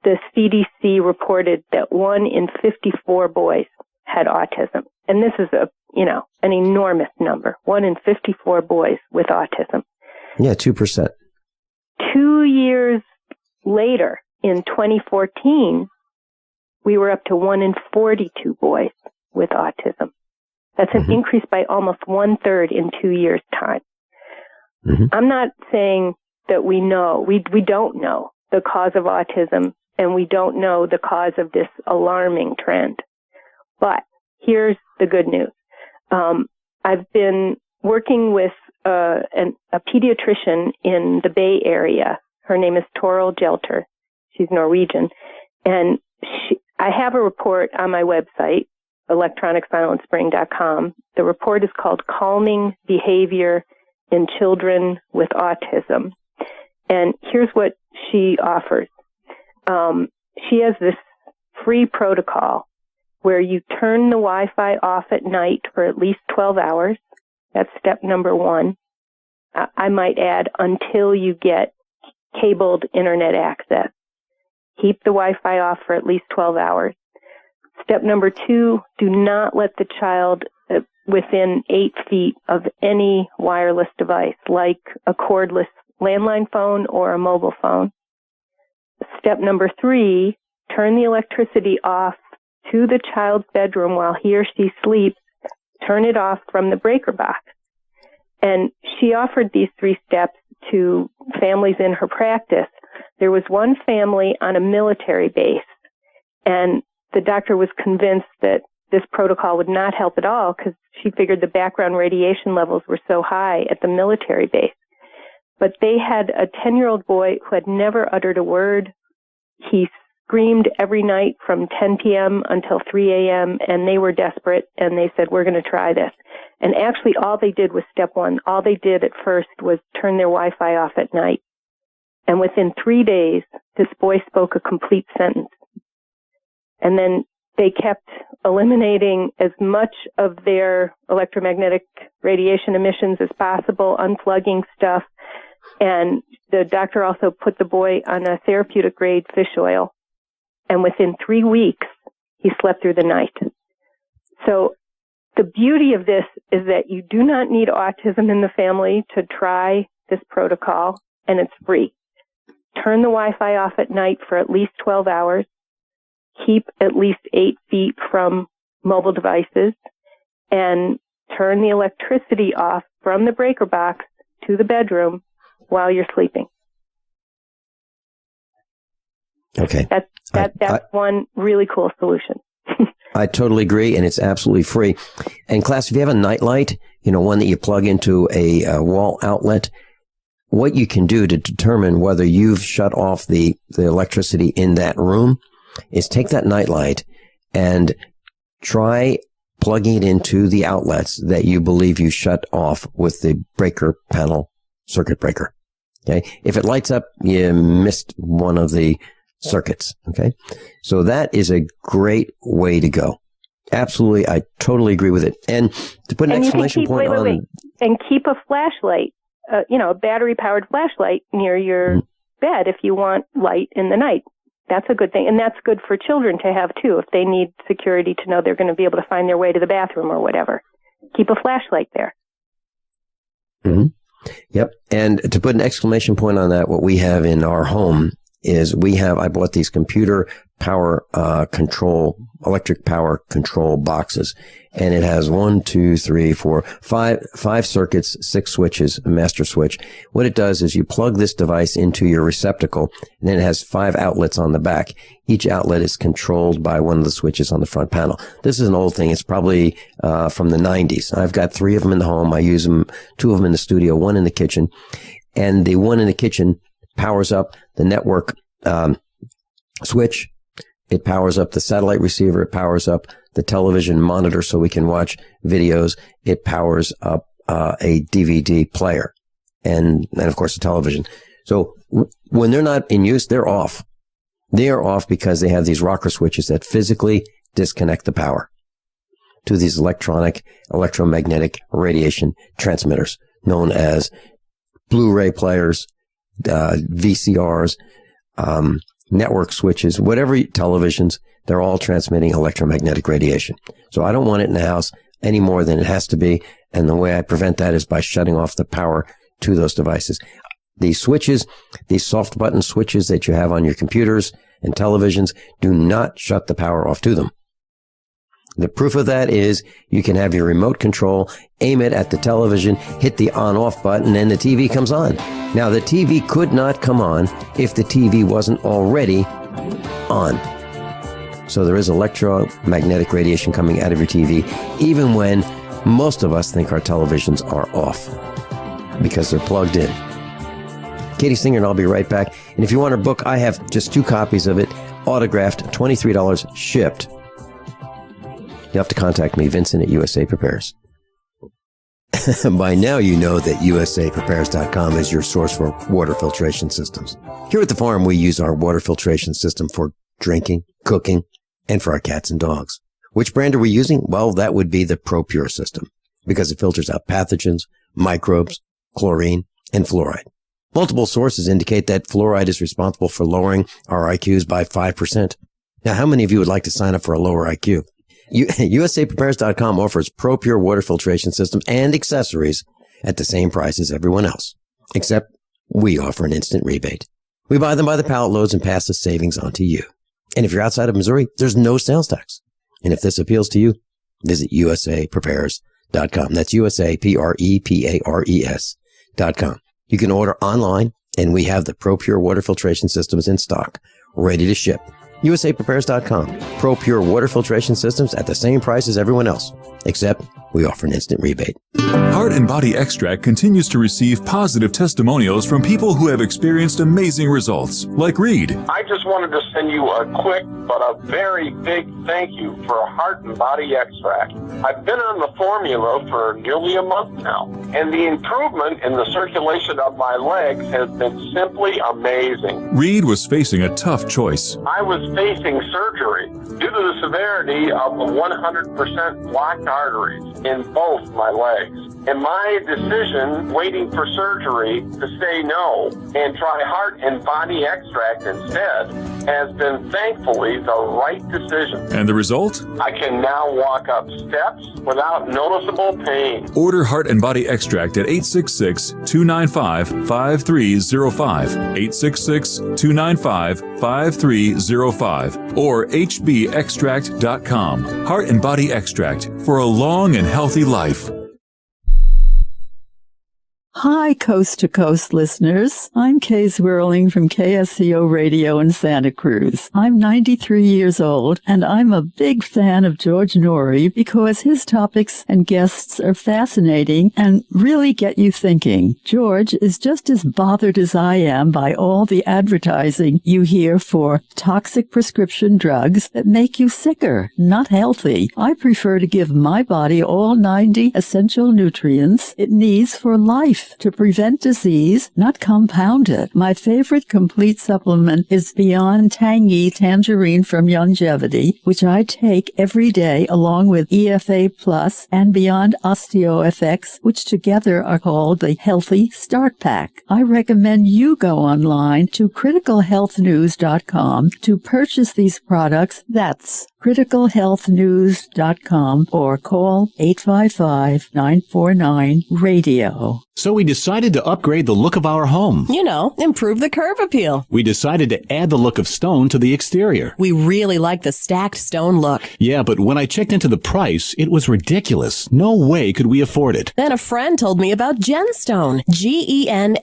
the CDC reported that 1 in 54 boys had autism. And this is an enormous number. 1 in 54 boys with autism. Yeah, 2%. 2 years later, in 2014, we were up to 1 in 42 boys with autism. That's an increase by almost 1/3 in 2 years' time. Mm-hmm. I'm not saying that we know. We don't know the cause of autism, and we don't know the cause of this alarming trend. But here's the good news. I've been working with a pediatrician in the Bay Area. Her name is Toril Gelter. She's Norwegian. And I have a report on my website, electronicsilencespring.com. The report is called Calming Behavior in Children with Autism. And here's what she offers. She has this free protocol where you turn the Wi-Fi off at night for at least 12 hours. That's step number 1. I might add, until you get cabled internet access. Keep the Wi-Fi off for at least 12 hours. Step number 2, do not let the child within 8 feet of any wireless device, like a cordless landline phone or a mobile phone. Step number 3, turn the electricity off to the child's bedroom while he or she sleeps. Turn it off from the breaker box. And she offered these 3 steps to families in her practice. There was one family on a military base, and the doctor was convinced that this protocol would not help at all because she figured the background radiation levels were so high at the military base. But they had a 10-year-old boy who had never uttered a word. He screamed every night from 10 p.m. until 3 a.m., and they were desperate, and they said, we're going to try this. And actually, all they did was step one. All they did at first was turn their Wi-Fi off at night. And within 3 days, this boy spoke a complete sentence. And then they kept eliminating as much of their electromagnetic radiation emissions as possible, unplugging stuff. And the doctor also put the boy on a therapeutic grade fish oil. And within 3 weeks, he slept through the night. So the beauty of this is that you do not need autism in the family to try this protocol, and it's free. Turn the Wi-Fi off at night for at least 12 hours. Keep at least 8 feet from mobile devices, and turn the electricity off from the breaker box to the bedroom while you're sleeping. Okay. That's one really cool solution. I totally agree, and it's absolutely free. And class, if you have a nightlight, one that you plug into a wall outlet, what you can do to determine whether you've shut off the electricity in that room is take that nightlight and try plugging it into the outlets that you believe you shut off with the breaker panel circuit breaker. Okay. If it lights up, you missed one of the circuits. Okay. So that is a great way to go. Absolutely. I totally agree with it. And to put an exclamation point on. And keep a flashlight, a battery powered flashlight near your bed if you want light in the night. That's a good thing. And that's good for children to have too, if they need security to know they're going to be able to find their way to the bathroom or whatever. Keep a flashlight there. Mm-hmm. Yep. And to put an exclamation point on that, what we have in our home is I bought these computer power electric power control boxes. And it has 5 circuits, 6 switches, a master switch. What it does is you plug this device into your receptacle, and then it has 5 outlets on the back. Each outlet is controlled by one of the switches on the front panel. This is an old thing. It's probably from the 90s. I've got 3 of them in the home. I use them, 2 of them in the studio, 1 in the kitchen. And the one in the kitchen powers up the network switch. It powers up the satellite receiver. It powers up the television monitor so we can watch videos. It powers up a DVD player and of course the television. So when they're not in use, they're off. They are off because they have these rocker switches that physically disconnect the power to these electromagnetic radiation transmitters known as Blu-ray players, VCRs, network switches, whatever televisions, they're all transmitting electromagnetic radiation. So I don't want it in the house any more than it has to be. And the way I prevent that is by shutting off the power to those devices. These switches, these soft button switches that you have on your computers and televisions, do not shut the power off to them. The proof of that is you can have your remote control, aim it at the television, hit the on-off button, and the TV comes on. Now, the TV could not come on if the TV wasn't already on. So there is electromagnetic radiation coming out of your TV, even when most of us think our televisions are off because they're plugged in. Katie Singer and I'll be right back. And if you want her book, I have just 2 copies of it, autographed, $23 shipped. You'll have to contact me, Vincent at USA Prepares. By now, you know that usaprepares.com is your source for water filtration systems. Here at the farm, we use our water filtration system for drinking, cooking, and for our cats and dogs. Which brand are we using? Well, that would be the ProPure system, because it filters out pathogens, microbes, chlorine, and fluoride. Multiple sources indicate that fluoride is responsible for lowering our IQs by 5%. Now, how many of you would like to sign up for a lower IQ? USAPrepares.com offers ProPure water filtration systems and accessories at the same price as everyone else, except we offer an instant rebate. We buy them by the pallet loads and pass the savings on to you. And if you're outside of Missouri, there's no sales tax. And if this appeals to you, visit USAPrepares.com. That's USAPrepares.com. You can order online, and we have the ProPure water filtration systems in stock, ready to ship. USAPrepares.com. ProPure water filtration systems at the same price as everyone else, except we offer an instant rebate. Heart and Body Extract continues to receive positive testimonials from people who have experienced amazing results, like Reed. I just wanted to send you a quick but a very big thank you for Heart and Body Extract. I've been on the formula for nearly a month now, and the improvement in the circulation of my legs has been simply amazing. Reed was facing a tough choice. I was facing surgery due to the severity of the 100% blocked arteries in both my legs. And my decision, waiting for surgery, to say no and try Heart and Body Extract instead, has been thankfully the right decision. And the result? I can now walk up steps without noticeable pain. Order Heart and Body Extract at 866-295-5305, 866-295-5305, or hbextract.com. Heart and Body Extract for a long and healthy life. Hi, Coast to Coast listeners. I'm Kay Zwirling from KSCO Radio in Santa Cruz. I'm 93 years old, and I'm a big fan of George Norrie because his topics and guests are fascinating and really get you thinking. George is just as bothered as I am by all the advertising you hear for toxic prescription drugs that make you sicker, not healthy. I prefer to give my body all 90 essential nutrients it needs for life to prevent disease, not compound it. My favorite complete supplement is Beyond Tangy Tangerine from Longevity, which I take every day along with EFA Plus and Beyond OsteoFX, which together are called the Healthy Start Pack. I recommend you go online to criticalhealthnews.com to purchase these products. That's criticalhealthnews.com or call 855-949-RADIO. So we decided to upgrade the look of our home. You know, improve the curve appeal. We decided to add the look of stone to the exterior. We really like the stacked stone look. Yeah, but when I checked into the price, it was ridiculous. No way could we afford it. Then a friend told me about Genstone. Genstone.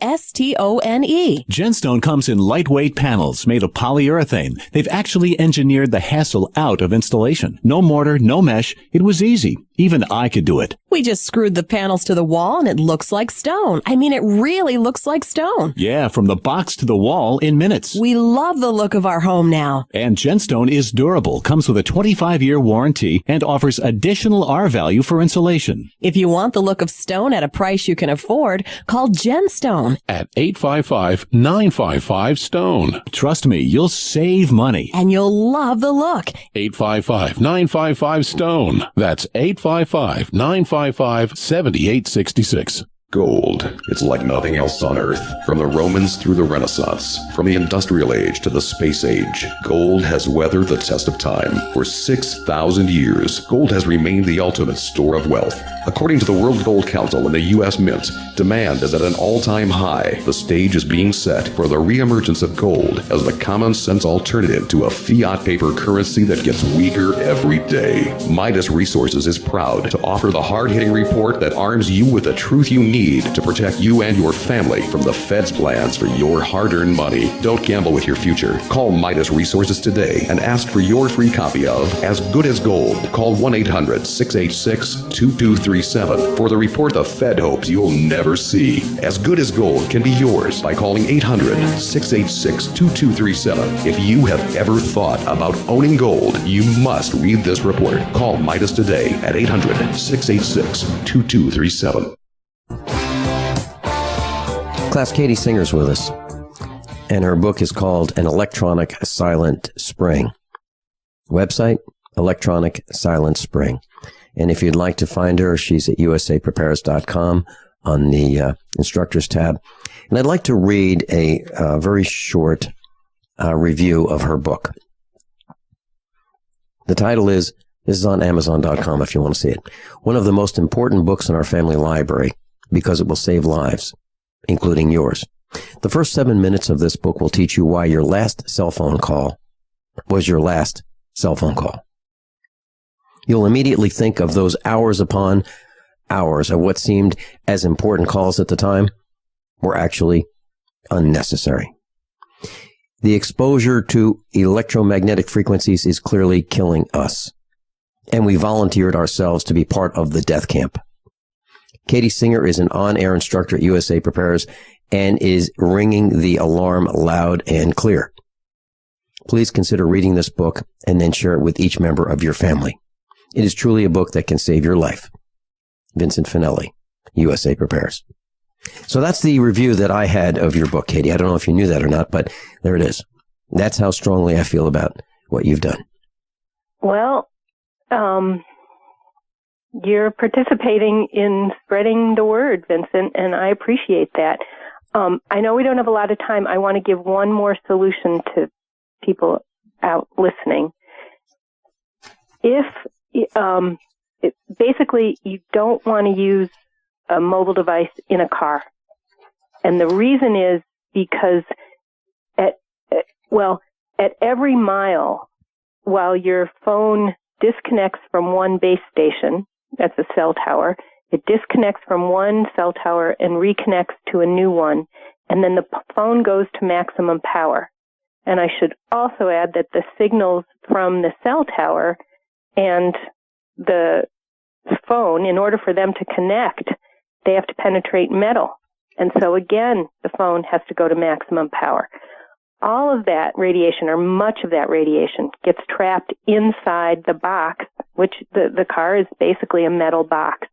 Genstone comes in lightweight panels made of polyurethane. They've actually engineered the hassle out of installation. No mortar, no mesh. It was easy. Even I could do it. We just screwed the panels to the wall and it looks like stone. I mean, it really looks like stone. Yeah, from the box to the wall in minutes. We love the look of our home now. And Genstone is durable, comes with a 25-year warranty, and offers additional R value for insulation. If you want the look of stone at a price you can afford, call Genstone at 855-955-STONE. Trust me, you'll save money. And you'll love the look. 855-955-STONE. That's 855-955-7866. Gold. It's like nothing else on Earth. From the Romans through the Renaissance, from the Industrial Age to the Space Age, gold has weathered the test of time. For 6,000 years, gold has remained the ultimate store of wealth. According to the World Gold Council and the U.S. Mint, demand is at an all-time high. The stage is being set for the reemergence of gold as the common-sense alternative to a fiat paper currency that gets weaker every day. Midas Resources is proud to offer the hard-hitting report that arms you with the truth you need to protect you and your family from the Fed's plans for your hard-earned money. Don't gamble with your future. Call Midas Resources today and ask for your free copy of As Good as Gold. Call 1-800-686-2237 for the report the Fed hopes you'll never see. As Good as Gold can be yours by calling 800-686-2237. If you have ever thought about owning gold, you must read this report. Call Midas today at 800-686-2237. Class Katie Singer's with us, and her book is called An Electronic Silent Spring. Website, Electronic Silent Spring. And if you'd like to find her, she's at usaprepares.com on the instructors tab. And I'd like to read a very short review of her book. The title is, this is on Amazon.com if you want to see it, one of the most important books in our family library because it will save lives, including yours. The first 7 minutes of this book will teach you why your last cell phone call was your last cell phone call. You'll immediately think of those hours upon hours of what seemed as important calls at the time were actually unnecessary. The exposure to electromagnetic frequencies is clearly killing us. and we volunteered ourselves to be part of the death camp. Katie Singer is an on-air instructor at USA Prepares and is ringing the alarm loud and clear. Please consider reading this book and then share it with each member of your family. It is truly a book that can save your life. Vincent Finelli, USA Prepares. So that's the review that I had of your book, Katie. I don't know if you knew that or not, but there it is. That's how strongly I feel about what you've done. Well, you're participating in spreading the word, Vincent, and I appreciate that. I know we don't have a lot of time. I want to give one more solution to people out listening. Basically, you don't want to use a mobile device in a car. And the reason is because at every mile, while your phone disconnects from one base station, that's a cell tower, it disconnects from one cell tower and reconnects to a new one, and then the phone goes to maximum power. And I should also add that the signals from the cell tower and the phone, in order for them to connect, they have to penetrate metal. And so again, the phone has to go to maximum power. All of that radiation, or much of that radiation, gets trapped inside the box, which the car is basically a metal box,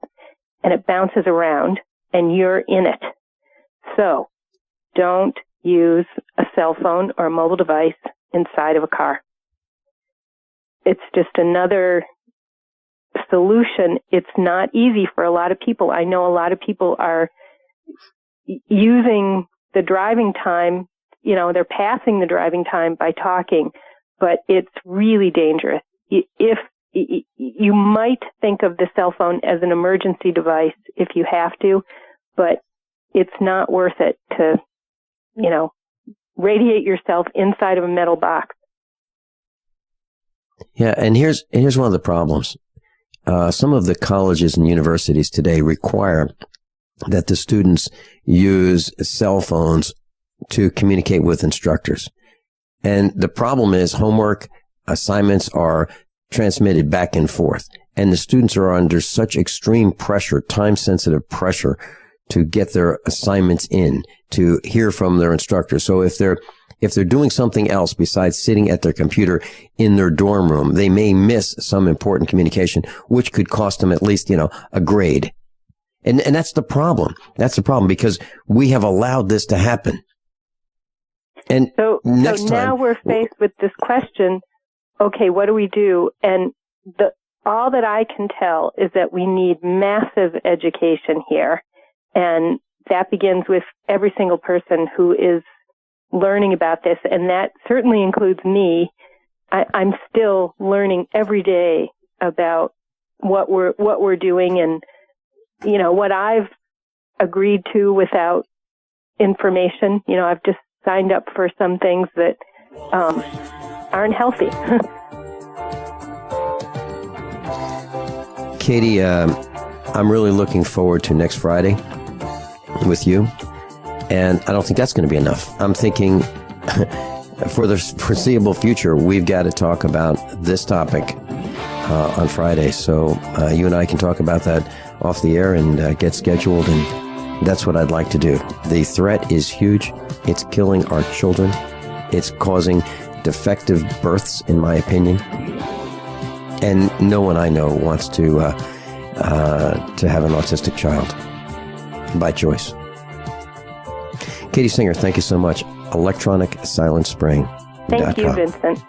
and it bounces around, and you're in it. So don't use a cell phone or a mobile device inside of a car. It's just another solution. It's not easy for a lot of people. I know a lot of people are using the driving time, they're passing the driving time by talking, but it's really dangerous. If you might think of the cell phone as an emergency device if you have to, but it's not worth it to, radiate yourself inside of a metal box. Yeah, and here's one of the problems. Some of the colleges and universities today require that the students use cell phones to communicate with instructors. And the problem is homework assignments are transmitted back and forth. And the students are under such extreme pressure, time-sensitive pressure, to get their assignments in, to hear from their instructors. So if they're doing something else besides sitting at their computer in their dorm room, they may miss some important communication, which could cost them at least, a grade. And that's the problem. That's the problem, because we have allowed this to happen. And so now we're faced with this question, okay, what do we do? And all that I can tell is that we need massive education here. And that begins with every single person who is learning about this. And that certainly includes me. I'm still learning every day about what we're doing and, what I've agreed to without information. I've just signed up for some things that aren't healthy. Katie, I'm really looking forward to next Friday with you, and I don't think that's going to be enough. I'm thinking for the foreseeable future, we've got to talk about this topic on Friday, so you and I can talk about that off the air and get scheduled, and that's what I'd like to do. The threat is huge. It's killing our children. It's causing defective births, in my opinion. And no one I know wants to have an autistic child by choice. Katie Singer, thank you so much. ElectronicSilenceSpraying.com. Thank you, Vincent.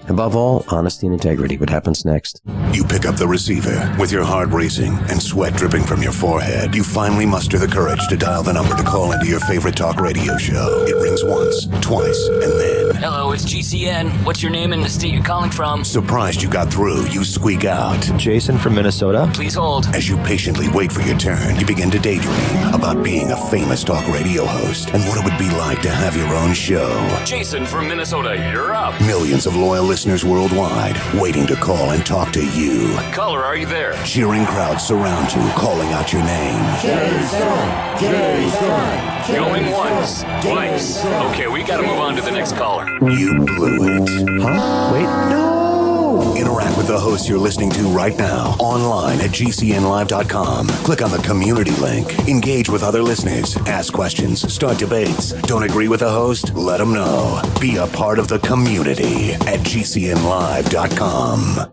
Above all, honesty and integrity. What happens next? You pick up the receiver. With your heart racing and sweat dripping from your forehead, you finally muster the courage to dial the number to call into your favorite talk radio show. It rings once, twice, and then... Hello, it's GCN. What's your name and the state you're calling from? Surprised you got through, you squeak out. Jason from Minnesota. Please hold. As you patiently wait for your turn, you begin to daydream about being a famous talk radio host and what it would be like to have your own show. Jason from Minnesota, you're up. Millions of loyal listeners worldwide waiting to call and talk to you. Caller, are you there? Cheering crowds surround you, calling out your name. Jason! Jason! Going once, twice. Okay, we gotta move on to the next caller. You blew it. Huh? Wait, no! Interact with the hosts you're listening to right now, online at gcnlive.com. Click on the community link. Engage with other listeners. Ask questions. Start debates. Don't agree with the host? Let them know. Be a part of the community at gcnlive.com.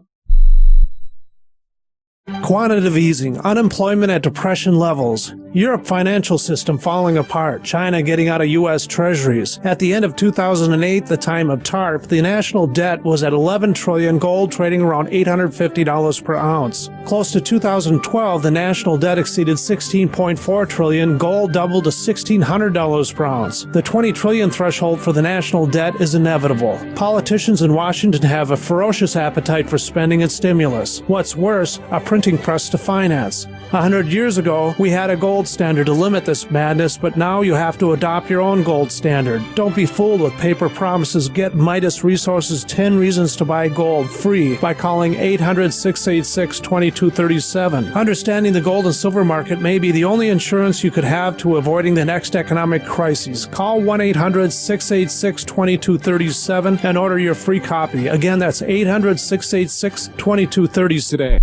Quantitative easing, unemployment at depression levels, Europe financial system falling apart, China getting out of U.S. treasuries. At the end of 2008, the time of TARP, the national debt was at $11 trillion, gold trading around $850 per ounce. Close to 2012, the national debt exceeded $16.4 trillion, gold doubled to $1,600 per ounce. The $20 trillion threshold for the national debt is inevitable. Politicians in Washington have a ferocious appetite for spending and stimulus. What's worse, a printing press to finance. 100 years ago, we had a gold standard to limit this madness, but now you have to adopt your own gold standard. Don't be fooled with paper promises. Get Midas Resources 10 Reasons to Buy Gold free by calling 800-686-2237. Understanding the gold and silver market may be the only insurance you could have to avoiding the next economic crisis. Call 1-800-686-2237 and order your free copy. Again, that's 800-686-2237 today.